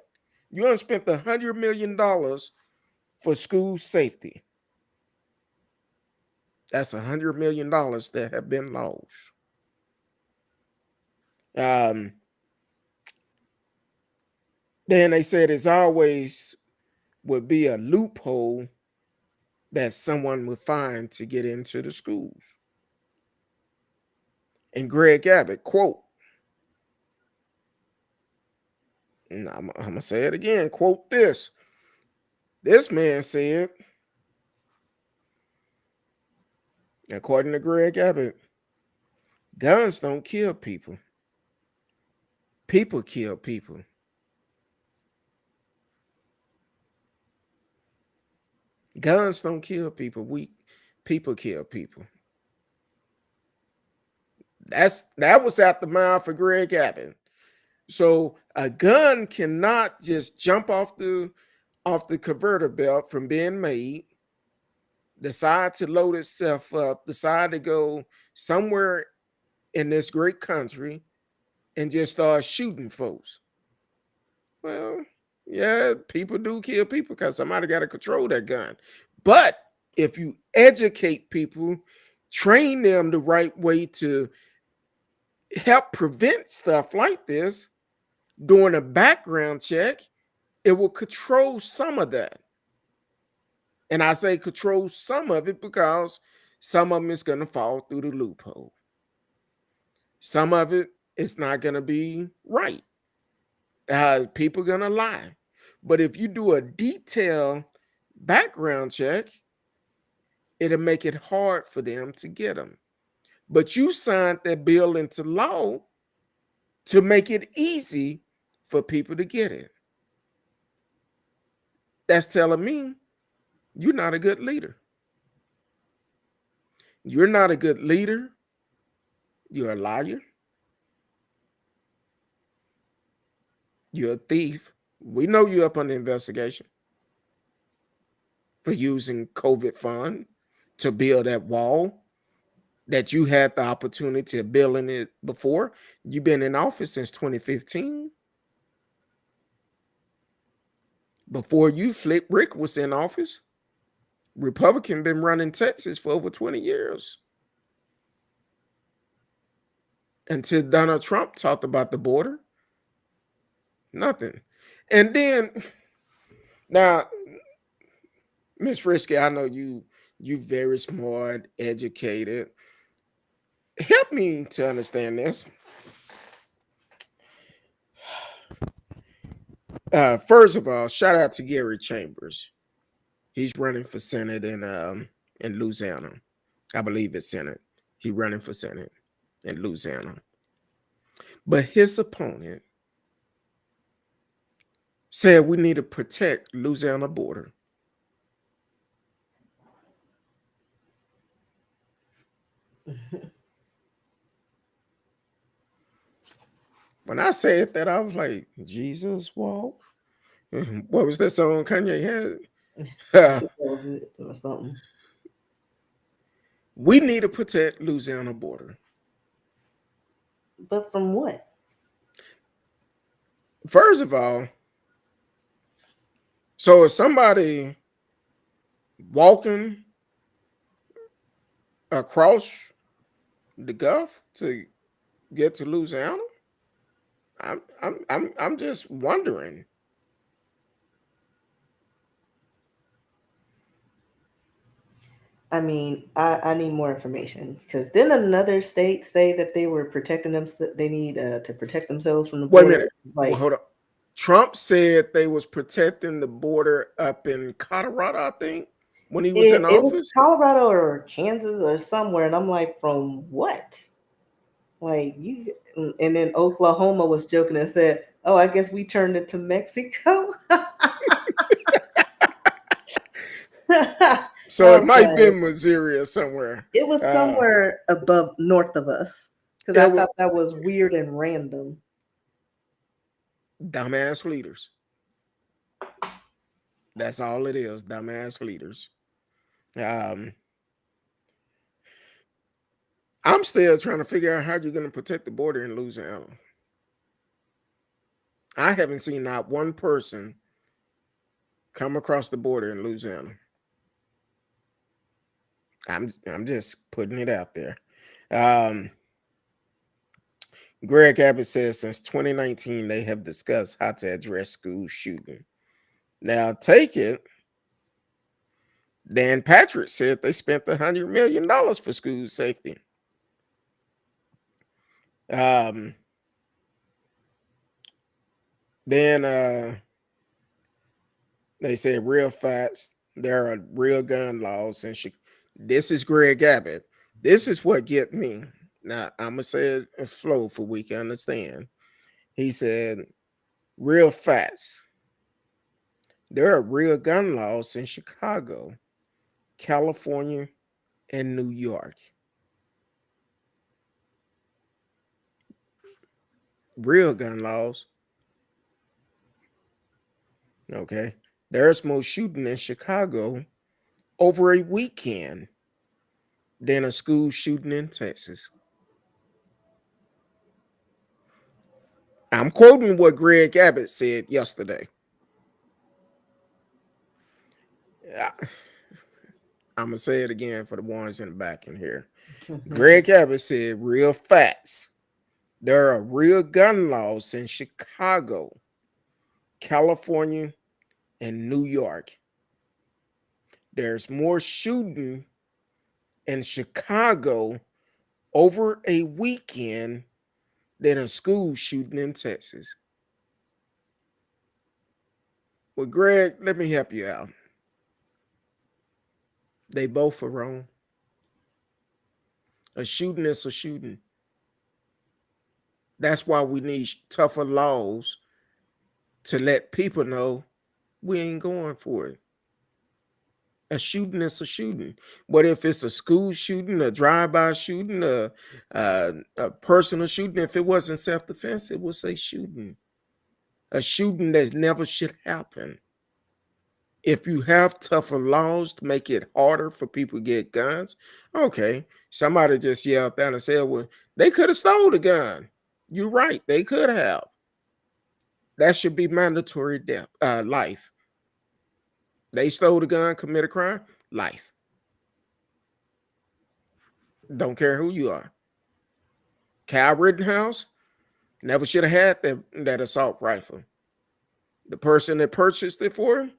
You done spent $100 million for school safety. That's $100 million that have been lost. Then they said it's always would be a loophole that someone would find to get into the schools. And Gregg Abbott, quote, and I'm going to say it again, quote this. This man said, according to Gregg Abbott, guns don't kill people. People kill people. Guns don't kill people. People kill people. That was out the mouth of Gregg Abbott. So a gun cannot just jump off the converter belt from being made, decide to load itself up, decide to go somewhere in this great country and just start shooting folks. Well, yeah, people do kill people because somebody got to control that gun. But if you educate people, train them the right way to help prevent stuff like this, doing a background check, it will control some of that. And I say control some of it because some of them is going to fall through the loophole. Some of it is not going to be right. People are going to lie. But if you do a detailed background check, it'll make it hard for them to get them. But you signed that bill into law to make it easy for people to get it. That's telling me you're not a good leader. You're not a good leader. You're a liar. You're a thief. We know you're up on the investigation for using COVID fund to build that wall that you had the opportunity of building it before. You've been in office since 2015. Before you, Flip Rick was in office. Republican been running Texas for over 20 years. Until Donald Trump talked about the border. Nothing. And then, now, Miss Risky, I know you very smart, educated. Help me to understand this. First of all, shout out to Gary Chambers. He's running for Senate in Louisiana. I believe it's Senate. He's running for Senate in Louisiana. But his opponent said we need to protect Louisiana border. When I said that, I was like, Jesus walk? What was that song Kanye had? Or something. We need to protect Louisiana border. But from what? First of all, so is somebody walking across the Gulf to get to Louisiana? I'm just wondering. I mean, I need more information because didn't another state say that they were protecting them? They need to protect themselves from the border. Wait a minute. Like, Hold up. Trump said they was protecting the border up in Colorado, I think, when he was in it was office. Colorado or Kansas or somewhere, and I'm like, from what? Like you, and then Oklahoma was joking and said, "Oh, I guess we turned it to Mexico." So it might be Missouri or somewhere. It was somewhere above north of us because I thought that was weird and random. Dumbass leaders. That's all it is. Dumbass leaders. I'm still trying to figure out how you're going to protect the border in Louisiana. I haven't seen not one person come across the border in Louisiana. I'm just putting it out there. Gregg Abbott says since 2019 they have discussed how to address school shooting. Now take it. Dan Patrick said they spent $100 million for school safety. Then they said real facts. There are real gun laws, and this is Gregg Abbott. This is what get me. Now I'm gonna say it in flow for we can understand. He said, "Real facts. There are real gun laws in Chicago, California, and New York. Real gun laws. Okay, there's more shooting in Chicago over a weekend than a school shooting in Texas." I'm quoting what Gregg Abbott said yesterday. I'm going to say it again for the ones in the back in here. Gregg Abbott said, real facts. There are real gun laws in Chicago, California, and New York. There's more shooting in Chicago over a weekend than a school shooting in Texas. Well, Greg, let me help you out. They both are wrong. A shooting is a shooting. That's why we need tougher laws to let people know we ain't going for it. A shooting is a shooting. But if it's a school shooting, a drive-by shooting, a personal shooting, if it wasn't self-defense, it would say shooting. A shooting that never should happen. If you have tougher laws to make it harder for people to get guns, okay. Somebody just yelled down and said, well, they could have stole the gun. You're right. They could have. That should be mandatory death, life. They stole the gun, commit a crime, life. Don't care who you are. Kyle Rittenhouse never should have had that assault rifle. The person that purchased it for him,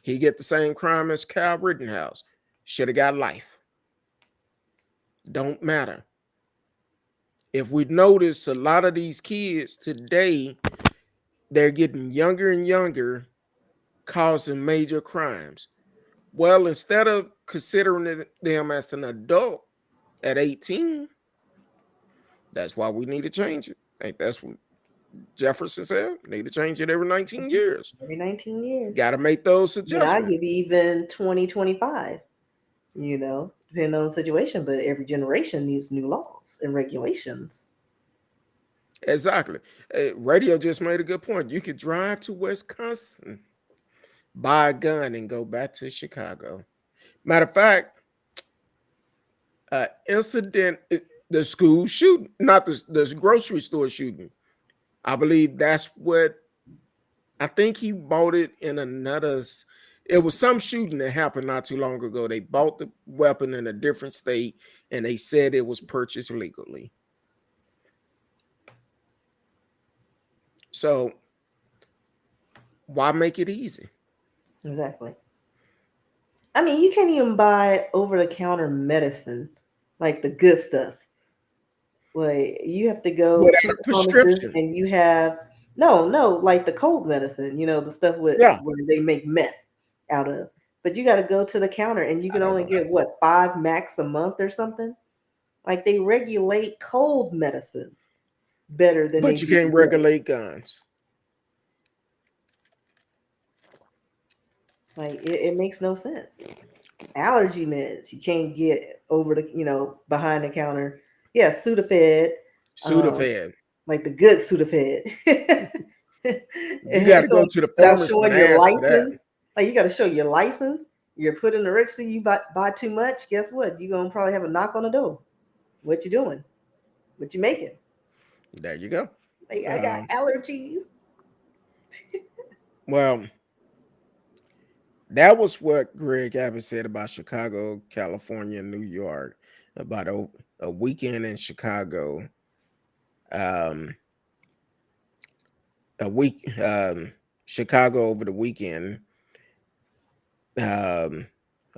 he get the same crime as Kyle Rittenhouse. Should have got life. Don't matter. If we notice a lot of these kids today, they're getting younger and younger, causing major crimes. Well, instead of considering them as an adult at 18, that's why we need to change it. I think that's what Jefferson said. Need to change it every 19 years. Every 19 years. Got to make those adjustments. I give you even 2025, depending on the situation, but every generation needs new laws and regulations. Exactly. Radio just made a good point. You could drive to Wisconsin, buy a gun, and go back to Chicago. Matter of fact, incident, the school shooting, not the grocery store shooting. I believe that's what, I think he bought it in another, it was some shooting that happened not too long ago. They bought the weapon in a different state and they said it was purchased legally. So why make it easy? Exactly. I mean, you can't even buy over-the-counter medicine, like the good stuff. Like you have to go without to a prescription, and you have like the cold medicine, the stuff where they make meth out of. But you got to go to the counter, and you can only get 5 max a month or something. Like they regulate cold medicine better than. But you can't regulate guns. Like it makes no sense. Allergy meds you can't get over the behind the counter. Yeah, Sudafed. Like the good Sudafed. You got to go to the pharmacy and ask for that. Like you got to show your license. You're put in the register. You buy too much. Guess what? You're gonna probably have a knock on the door. What you doing? What you making? There you go. Like, I got allergies. Well, that was what Gregg Abbott said about Chicago, California, and New York about a weekend in Chicago. Chicago over the weekend.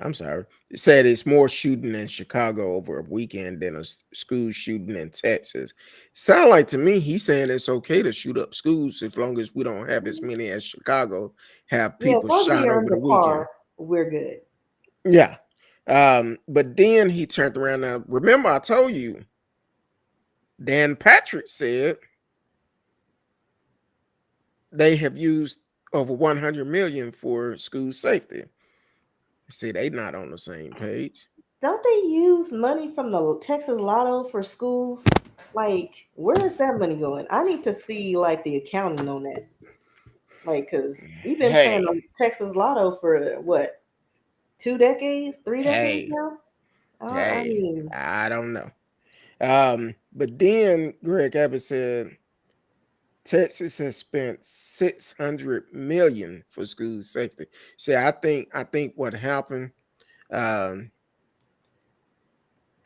I'm sorry. It said it's more shooting in Chicago over a weekend than a school shooting in Texas. Sound like to me he's saying it's okay to shoot up schools as long as we don't have as many as Chicago have Yeah, as people long as shot we over under the weekend. par, we're good. Yeah. But then he turned around. Now, remember, I told you, Dan Patrick said they have used over 100 million for school safety. See, they not on the same page. Don't they use money from the Texas Lotto for schools? Like, where is that money going? I need to see like the accounting on that. Like, because we've been playing Hey, on Texas Lotto for what, 2 decades, 3 decades hey, now? I hey, mean, I don't know. But then Greg Abbott said Texas has spent 600 million for school safety. See, I think what happened, um,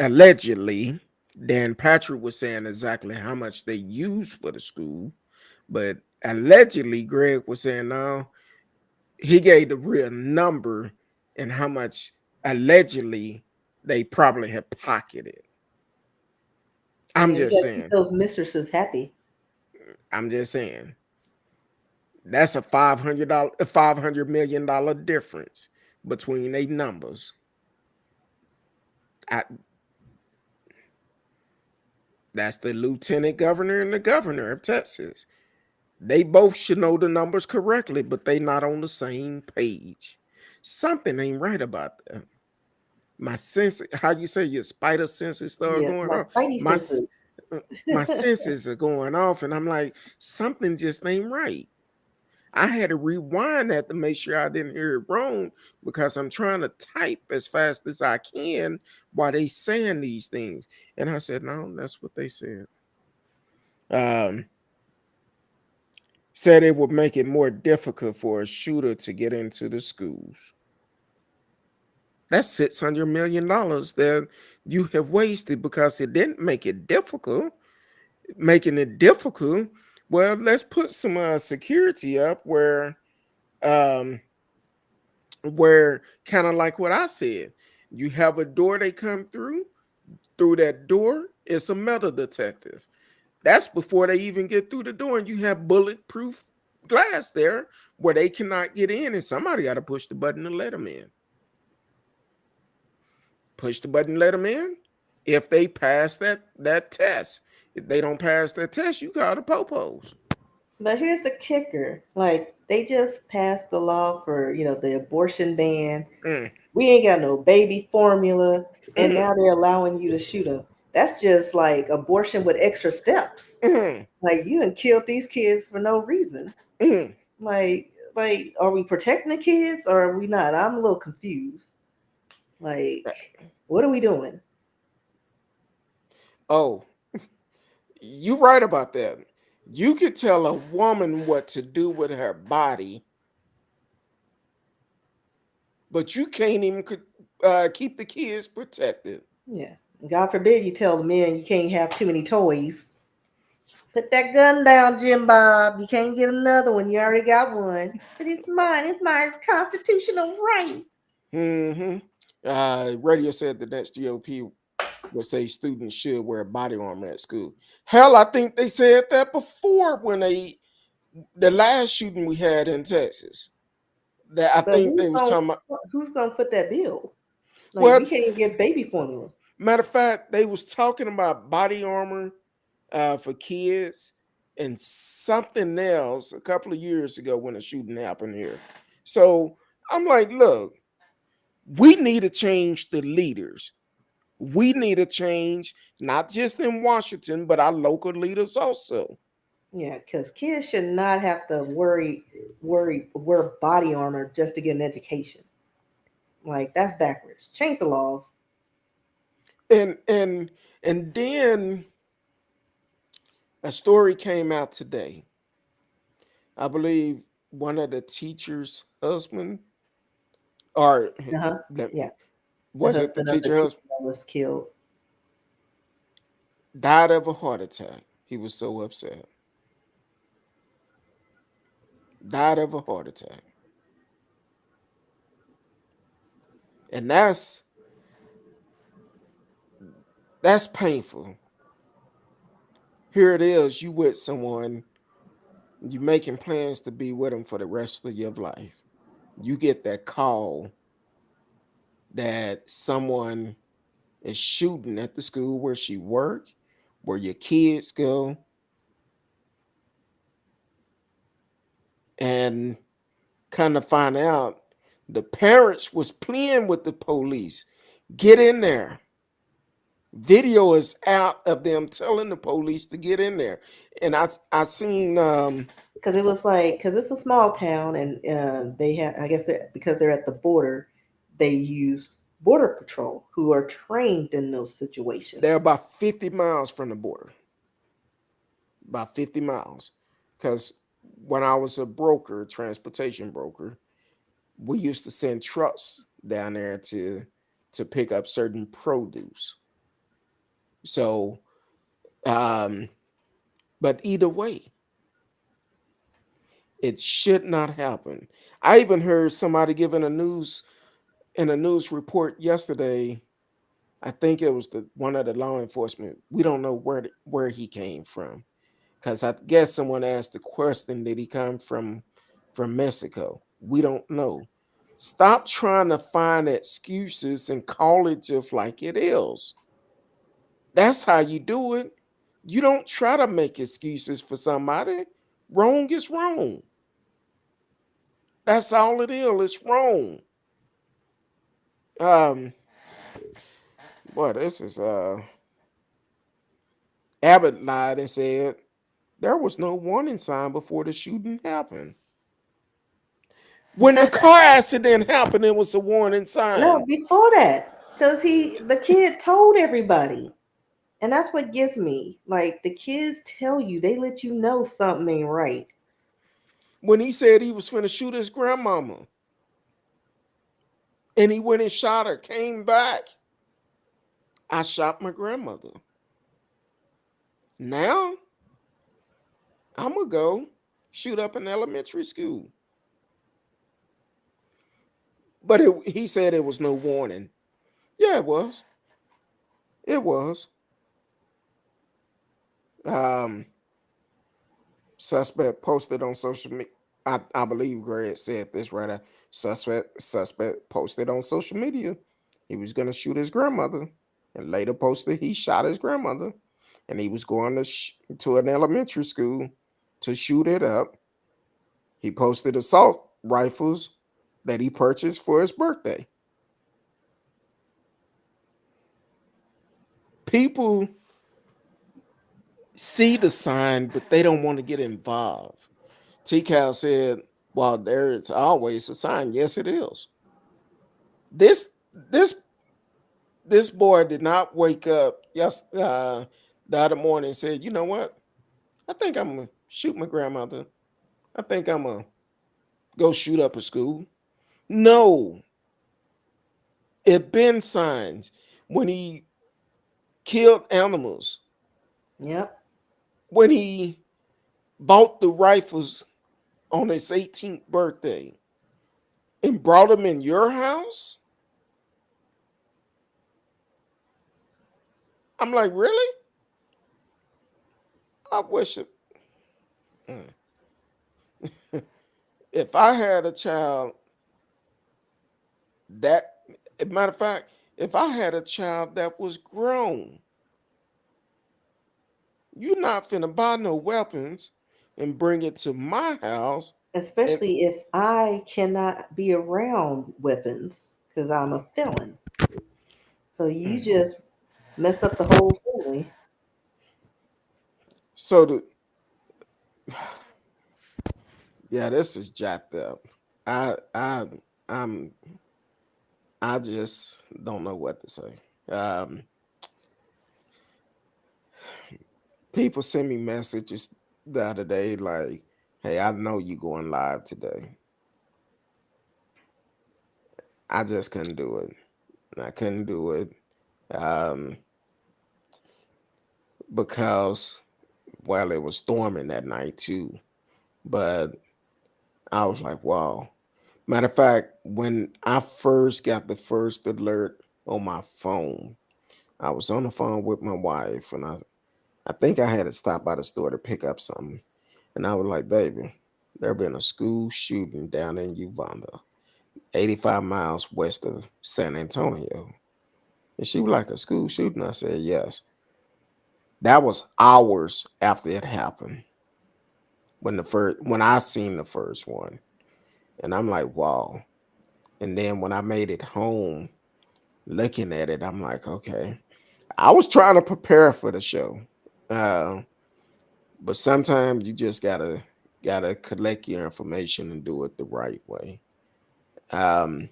allegedly, Dan Patrick was saying exactly how much they use for the school, but allegedly Greg was saying no, he gave the real number and how much allegedly they probably have pocketed. I'm yeah, you just gotta keep saying. those mistresses happy. I'm just saying. That's a $500 million difference between their numbers. That's the lieutenant governor and the governor of Texas. They both should know the numbers correctly, but they not on the same page. Something ain't right about that. My sense, how you say your spider senses start Yeah, going my off. spidey My senses. my senses are going off, and I'm like, something just ain't right. I had to rewind that to make sure I didn't hear it wrong because I'm trying to type as fast as I can while they saying these things. And I said, no, that's what they said. Said it would make it more difficult for a shooter to get into the schools. That's $600 million that you have wasted because it didn't make it difficult. Making it difficult, well, let's put some security up where kind of like what I said, you have a door they come through that door it's a metal detective. That's before they even get through the door, and you have bulletproof glass there where they cannot get in, and somebody got to push the button to let them in. Push the button, let them in. If they pass that test, if they don't pass that test, you call the popos. But here's the kicker. Like, they just passed the law for, the abortion ban. Mm, We ain't got no baby formula, and mm, now they're allowing you to shoot them. That's just like abortion with extra steps. mm, Like, you done killed these kids for no reason. mm. Like, are we protecting the kids or are we not? I'm a little confused. Like, what are we doing? Oh, you right about that. You could tell a woman what to do with her body, but you can't even keep the kids protected. Yeah. God forbid you tell the men you can't have too many toys. Put that gun down, Jim Bob. You can't get another one. You already got one. But it's mine. It's my constitutional right. Mm-hmm. Radio said the next GOP would say students should wear body armor at school. Hell, I think they said that before when the last shooting we had in Texas. That I But think they was talking about. who's gonna foot that bill? Like, we Well, can't even get baby formula. matter of fact, they was talking about body armor for kids and something else a couple of years ago when a shooting happened here. So I'm like, look, we need to change the leaders. We need to change not just in Washington, but our local leaders also. Yeah, because kids should not have to wear body armor just to get an education. Like, that's backwards. Change the laws. And then a story came out today. I believe one of the teacher's husband, or Yeah, the was it the husband of the teacher teacher husband, that was killed. died of a heart attack. He was so upset. Died of a heart attack. And that's painful. Here it is, you with someone, you making plans to be with them for the rest of your life. You get that call that someone is shooting at the school where she worked, where your kids go, and kind of find out the parents was playing with the police. Get in there. Video is out of them telling the police to get in there. And I seen Because it was like, because it's a small town, and they have, I guess, because they're at the border, they use border patrol who are trained in those situations. they're about 50 miles from the border. About 50 miles. Because when I was a broker, transportation broker, we used to send trucks down there to pick up certain produce. So, but either way, it should not happen. I even heard somebody giving a news report yesterday. I think it was one of the law enforcement. We don't know where he came from, because I guess someone asked the question, did he come from Mexico? We don't know. Stop trying to find excuses and call it just like it is. That's how you do it. You don't try to make excuses for somebody. Wrong is wrong. That's all it is. It's wrong. Boy, this is Abbott lied and said there was no warning sign before the shooting happened. When the car accident happened, it was a warning sign. No, before that, because the kid told everybody, and that's what gets me. Like, the kids tell you, they let you know something ain't right. When he said he was finna shoot his grandmama, and he went and shot her, came back, I shot my grandmother. Now I'm gonna go shoot up an elementary school. But he said it was no warning. Yeah, it was. It was. Suspect posted on social media. I believe Gregg said this right. Suspect posted on social media he was gonna shoot his grandmother, and later posted he shot his grandmother, and he was going to an elementary school to shoot it up. He posted assault rifles that he purchased for his birthday. People see the sign, but they don't want to get involved. T-Cal said, well, there's always a sign. Yes, it is. This boy did not wake up the other morning and said, you know what? I think I'm going to shoot my grandmother. I think I'm going to go shoot up a school. No. It been signs when he killed animals. Yep. When he bought the rifles on his 18th birthday and brought them in your house. I'm like, really? I wish it. If I had a child matter of fact, if I had a child that was grown, you're not finna buy no weapons and bring it to my house. Especially if I cannot be around weapons because I'm a felon. So you just messed up the whole family. So this is jacked up. I just don't know what to say. People send me messages the other day like, hey, I know you going live today. I just couldn't do it. I couldn't do it because, well, it was storming that night too. But I was like, wow. Matter of fact, when I first got the first alert on my phone, I was on the phone with my wife, and I think I had to stop by the store to pick up something. And I was like, baby, there been a school shooting down in Uganda, 85 miles west of San Antonio. And she was like, a school shooting? I said, yes. That was hours after it happened when I seen the first one. And I'm like, wow. And then when I made it home, looking at it, I'm like, okay. I was trying to prepare for the show. But sometimes you just gotta collect your information and do it the right way. Um,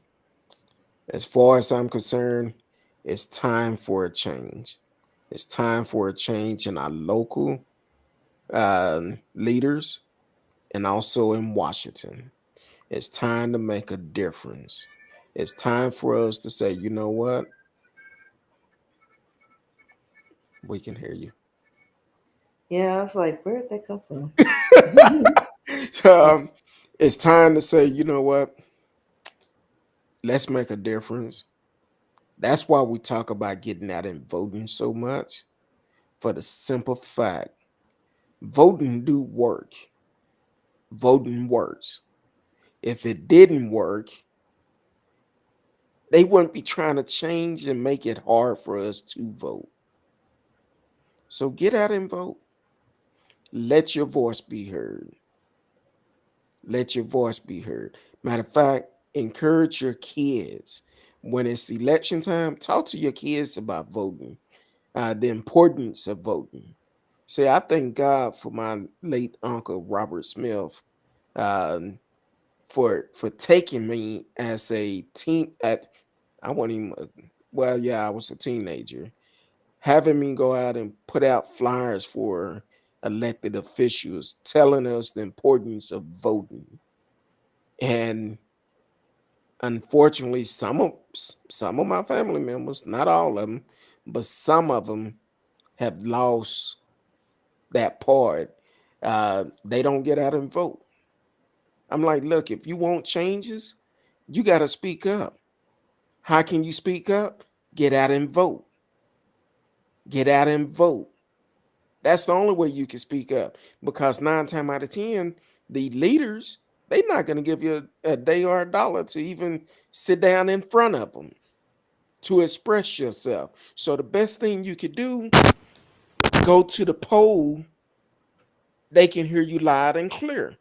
as far as I'm concerned, it's time for a change. It's time for a change in our local leaders and also in Washington. It's time to make a difference. It's time for us to say, you know what? We can hear you. Yeah, I was like, where did that come from? It's time to say, you know what? Let's make a difference. That's why we talk about getting out and voting so much. For the simple fact, voting do work. Voting works. If it didn't work, they wouldn't be trying to change and make it hard for us to vote. So get out and vote. Let your voice be heard. Let your voice be heard. Matter of fact, encourage your kids. When it's election time, talk to your kids about voting, the importance of voting. Say, I thank God for my late uncle Robert Smith for taking me as a teen at I wasn't even well, yeah, I was a teenager, having me go out and put out flyers for elected officials, telling us the importance of voting. And unfortunately, some of my family members, not all of them, but some of them have lost that part. They don't get out and vote. I'm like, look, if you want changes, you got to speak up. How can you speak up? Get out and vote. Get out and vote. That's the only way you can speak up, because 9 times out of 10, the leaders, they're not going to give you a day or a dollar to even sit down in front of them to express yourself. So the best thing you could do, go to the poll. They can hear you loud and clear.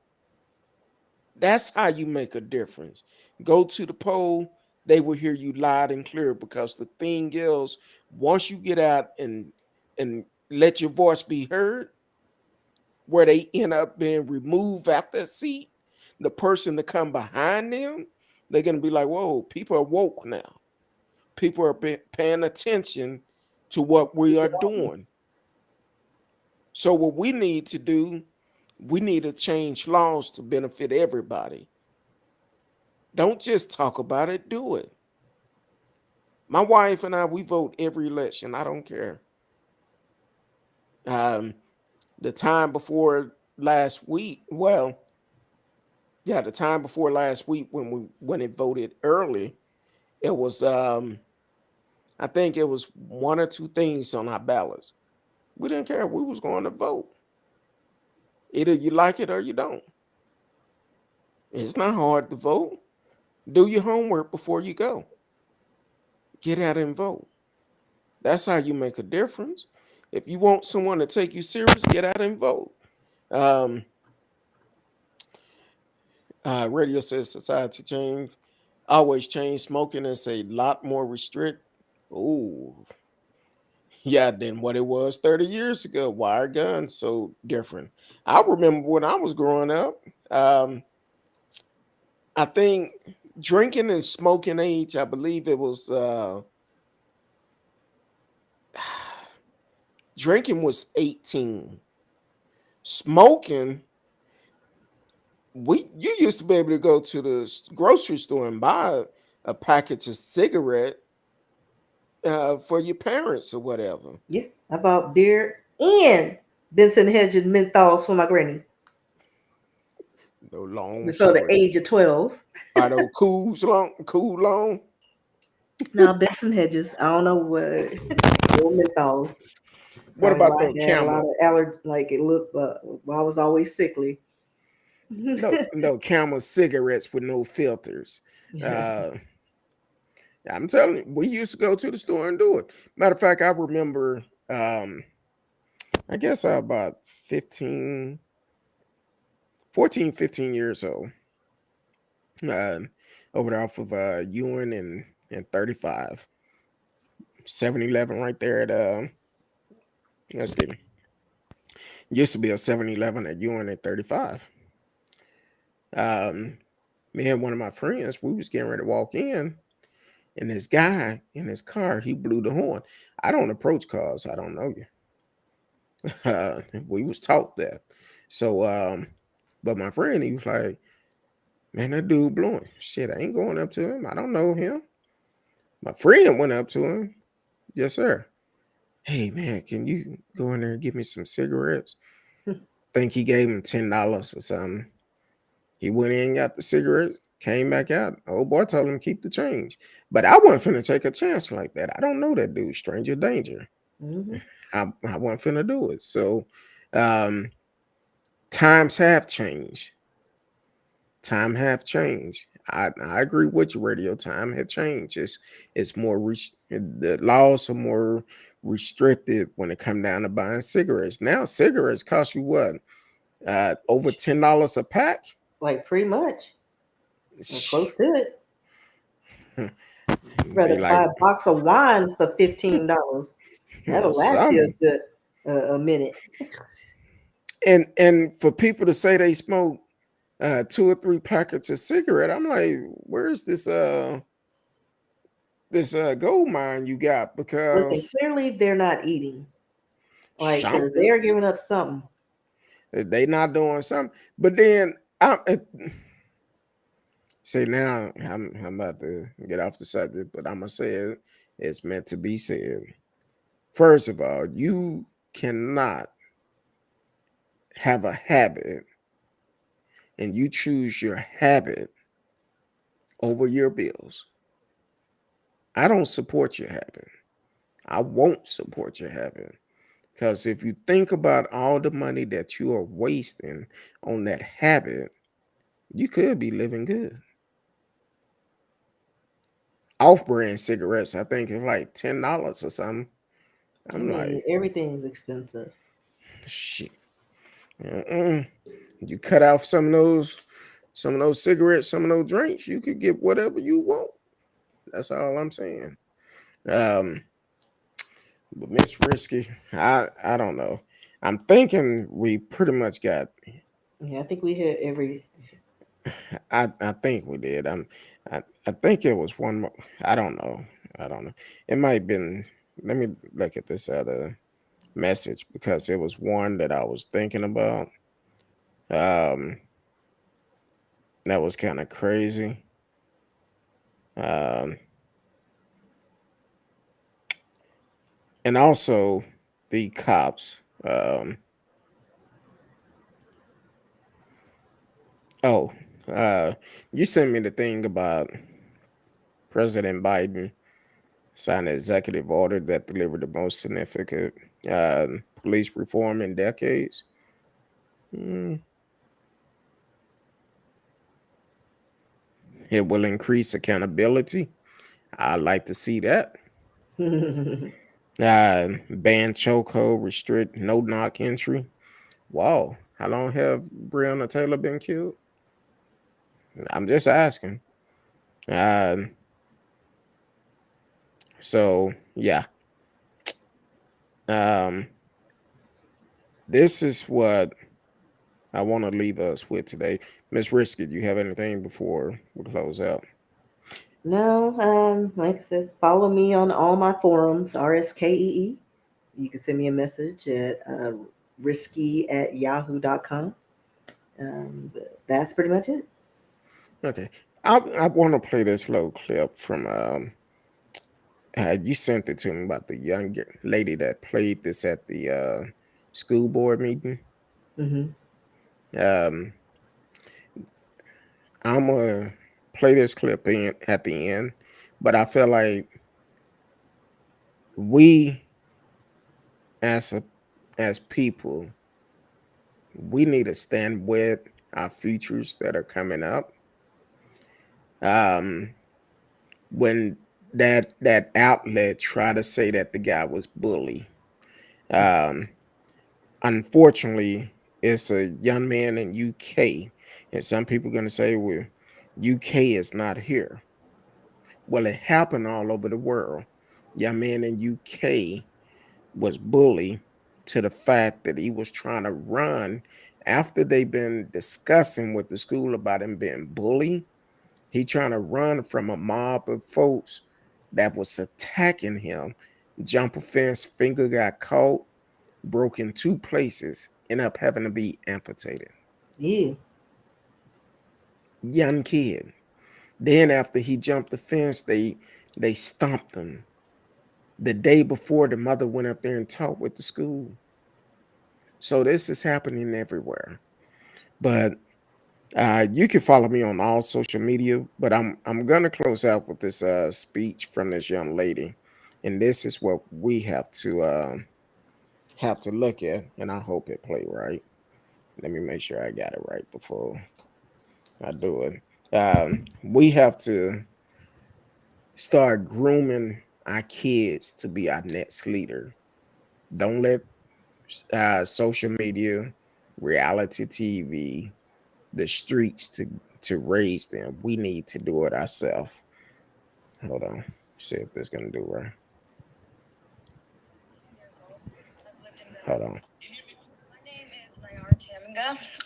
That's how you make a difference. Go to the poll, they will hear you loud and clear, because the thing is, once you get out and let your voice be heard, where they end up being removed out that seat, the person to come behind them, they're going to be like, whoa, people are woke now. People are paying attention to what we are doing. So what we need to do, we need to change laws to benefit everybody. Don't just talk about it, do it. My wife and I, we vote every election. I don't care. The time before last week, well, yeah, the time before last week when it voted early, it was I think it was one or two things on our ballots. We didn't care. We was going to vote. Either you like it or you don't. It's not hard to vote. Do your homework before you go. Get out and vote. That's how you make a difference. If you want someone to take you serious, get out and vote. Um, Radio says society change, always change. Smoking is a lot more restrict. Oh, yeah, than what it was 30 years ago. Why are guns so different? I remember when I was growing up. I think drinking and smoking age, I believe it was Drinking was 18. Smoking, you used to be able to go to the grocery store and buy a package of cigarette for your parents or whatever. Yeah, I bought beer and Benson Hedges menthols for my granny. No long Before the short. age of 12. Are those cool long? No, Benson Hedges. I don't know what menthols. What Probably about why those I had a lot Camel? of allergy. Like it looked, I was always sickly. No Camel cigarettes with no filters. I'm telling you, we used to go to the store and do it. Matter of fact, I remember, I guess I about 14, 15 years old. Over there off of Ewan and 35. 7-Eleven right there at excuse me. Used to be a 7-Eleven at Ewan at 35. Me and one of my friends, we was getting ready to walk in, and this guy in his car, he blew the horn. I don't approach cars, I don't know you. We was taught that. So but my friend, he was like, man, that dude blowing. Shit, I ain't going up to him. I don't know him. My friend went up to him. Yes, sir. Hey man, can you go in there and give me some cigarettes? Think he gave him $10 or something. He went in, got the cigarette, came back out. Old boy told him keep the change. But I wasn't finna take a chance like that. I don't know that dude, stranger danger. Mm-hmm. I wasn't finna do it. So times have changed. Time have changed. I agree with you, radio. Time have changed. It's more the laws are more restricted when it come down to buying cigarettes. Now cigarettes cost you what? Over $10 a pack? Like pretty much. Close to it. Be Rather like buy a box of wine for $15. That'll last you a good a minute. And for people to say they smoke 2 or 3 packets of cigarette, I'm like, where's this gold mine you got? Listen, Because clearly they're not eating. Like something they're giving up something. they not doing something. But then I say now I'm about to get off the subject, but I'm gonna say it. It's meant to be said. First of all, you cannot have a habit and you choose your habit over your bills. I don't support your habit. I won't support your habit. Because if you think about all the money that you are wasting on that habit, you could be living good. Off-brand cigarettes, I think it's like $10 or something. I'm like, everything's expensive. shit. You cut off some of those cigarettes, some of those drinks, you could get whatever you want. That's all I'm saying. But Miss Risky, I don't know. I'm thinking we pretty much got. Yeah, I think we hit every. I think we did. I think it was one more. I don't know. It might have been. Let me look at this other message because it was one that I was thinking about. That was kind of crazy. And also the cops. You sent me the thing about President Biden signed an executive order that delivered the most significant police reform in decades. It will increase accountability. I'd like to see that. Ban chokehold, restrict no knock entry. Wow. How long have Breonna Taylor been killed? I'm just asking. So yeah. This is what I want to leave us with today. Miss Risky, do you have anything before we close out? No, like I said, follow me on all my forums, RSKEE. You can send me a message at risky@yahoo.com. That's pretty much it. Okay. I want to play this little clip from you sent it to me about the young lady that played this at the school board meeting. Mm-hmm. I'm gonna play this clip in at the end, but I feel like we as people, we need to stand with our futures that are coming up. When that outlet tried to say that the guy was bully, unfortunately, it's a young man in UK, and some people are gonna say, well, UK is not here. Well, it happened all over the world. Young man in UK was bullied to the fact that he was trying to run after they've been discussing with the school about him being bullied. He trying to run from a mob of folks that was attacking him. Jump a fence, finger got caught, broke in 2 places, end up having to be amputated. Yeah. Young kid. Then after he jumped the fence, they stomped him. The day before, the mother went up there and talked with the school. So this is happening everywhere. But you can follow me on all social media. But I'm gonna close out with this speech from this young lady, and this is what we have to look at. And I hope it play right. Let me make sure I got it right before I do it. We have to start grooming our kids to be our next leader. Don't let social media, reality TV, the streets to raise them. We need to do it ourselves. Hold on, see if this gonna do right. Hold on.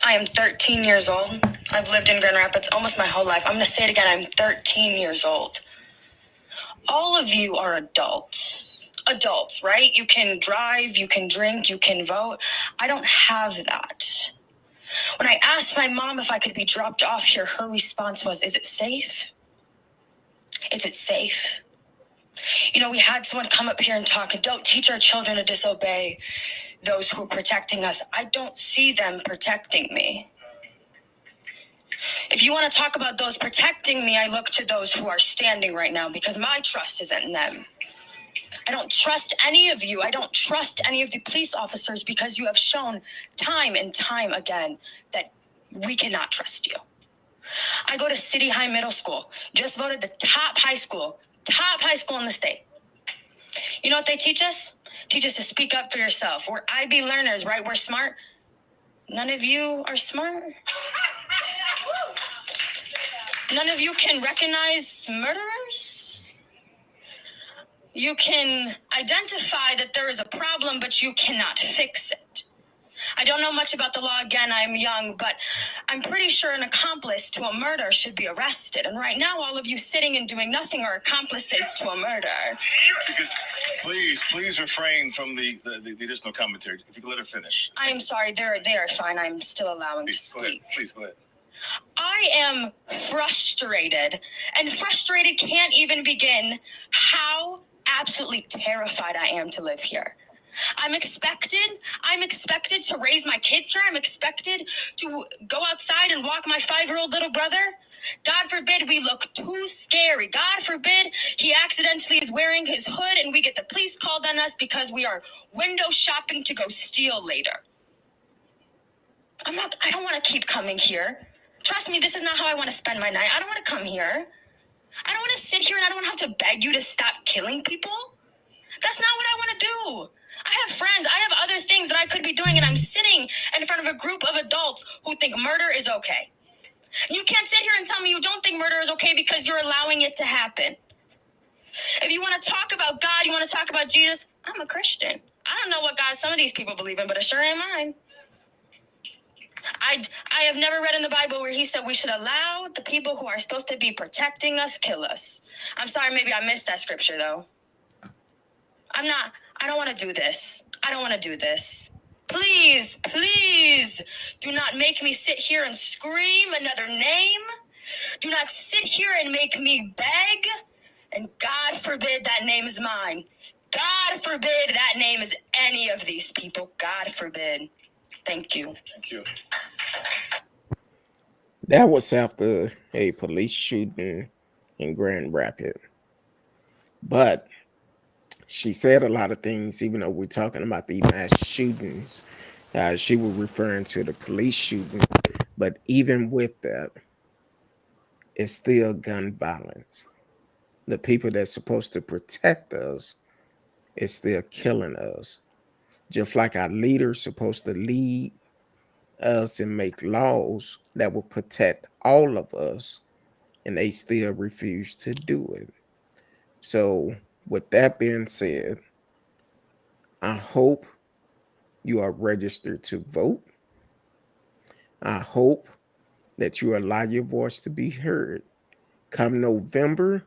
I am 13 years old. I've lived in Grand Rapids almost my whole life. I'm going to say it again. I'm 13 years old. All of you are adults. Adults, right? You can drive, you can drink, you can vote. I don't have that. When I asked my mom if I could be dropped off here, her response was, is it safe? Is it safe? You know, we had someone come up here and talk, don't teach our children to disobey those who are protecting us. I don't see them protecting me. If you want to talk about those protecting me, I look to those who are standing right now because my trust isn't in them. I don't trust any of you. I don't trust any of the police officers because you have shown time and time again that we cannot trust you. I go to City High Middle School, just voted the top high school in the state. You know what they teach us? Teach us to speak up for yourself. We're IB learners, right? We're smart. None of you are smart. None of you can recognize murderers. You can identify that there is a problem, but you cannot fix it. I don't know much about the law. Again, I'm young, but I'm pretty sure an accomplice to a murder should be arrested. And right now, all of you sitting and doing nothing are accomplices to a murder. Please refrain from the additional commentary. If you could let her finish. I am sorry. They're fine. I'm still allowing to speak. Please, go ahead. I am frustrated, and frustrated can't even begin how absolutely terrified I am to live here. I'm expected to raise my kids here. I'm expected to go outside and walk my 5-year-old little brother. God forbid we look too scary. God forbid he accidentally is wearing his hood and we get the police called on us because we are window shopping to go steal later. I don't want to keep coming here. Trust me, this is not how I want to spend my night. I don't want to come here. I don't want to sit here and I don't want to have to beg you to stop killing people. That's not what I want to do. I have friends. I have other things that I could be doing, and I'm sitting in front of a group of adults who think murder is okay. You can't sit here and tell me you don't think murder is okay because you're allowing it to happen. If you want to talk about God, you want to talk about Jesus, I'm a Christian. I don't know what God some of these people believe in, but it sure ain't mine. I have never read in the Bible where he said we should allow the people who are supposed to be protecting us kill us. I'm sorry, maybe I missed that scripture, though. I'm I don't want to do this. I don't want to do this. Please, please do not make me sit here and scream another name. Do not sit here and make me beg. And God forbid that name is mine. God forbid that name is any of these people. God forbid. Thank you. Thank you. That was after a police shooting in Grand Rapids. But she said a lot of things, even though we're talking about the mass shootings. She was referring to the police shooting. But even with that, it's still gun violence. The people that's supposed to protect us is still killing us. Just like our leaders supposed to lead us and make laws that will protect all of us, and they still refuse to do it. So with that being said, I hope you are registered to vote. I hope that you allow your voice to be heard. Come November,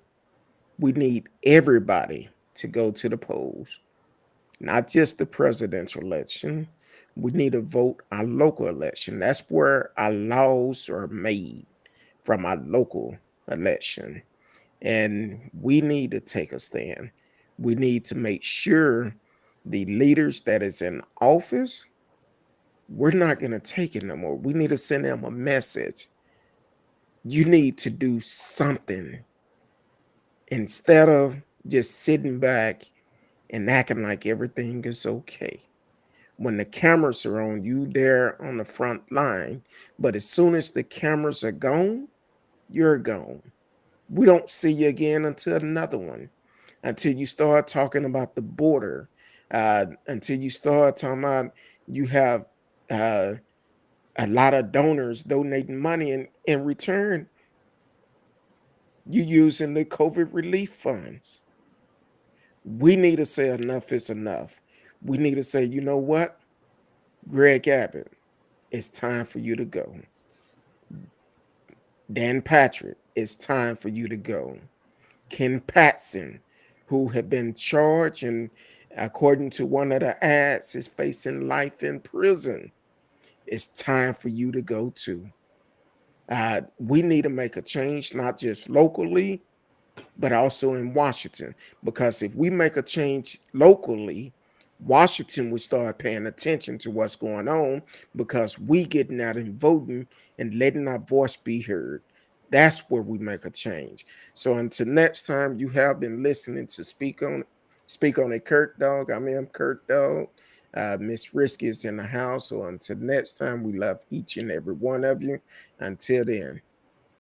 we need everybody to go to the polls, not just the presidential election. We need to vote our local election. That's where our laws are made, from our local election. And we need to take a stand. We need to make sure the leaders that is in office, we're not going to take it no more. We need to send them a message. You need to do something instead of just sitting back and acting like everything is okay. When the cameras are on, you there on the front line. But as soon as the cameras are gone, you're gone. We don't see you again until another one, until you start talking about the border, until you start talking about you have a lot of donors donating money, and in return, you using the COVID relief funds. We need to say enough is enough. We need to say, you know what, Gregg Abbott, it's time for you to go. Dan Patrick, it's time for you to go. Ken Paxton, who had been charged and according to one of the ads is facing life in prison, it's time for you to go too. We need to make a change, not just locally, but also in Washington. Because if we make a change locally, Washington will start paying attention to what's going on, because we getting out and voting and letting our voice be heard. That's where we make a change. So until next time, you have been listening to Speak on It, Kurt Dog. I'm Kurt Dog. Miss Risky is in the house. So until next time, we love each and every one of you. Until then.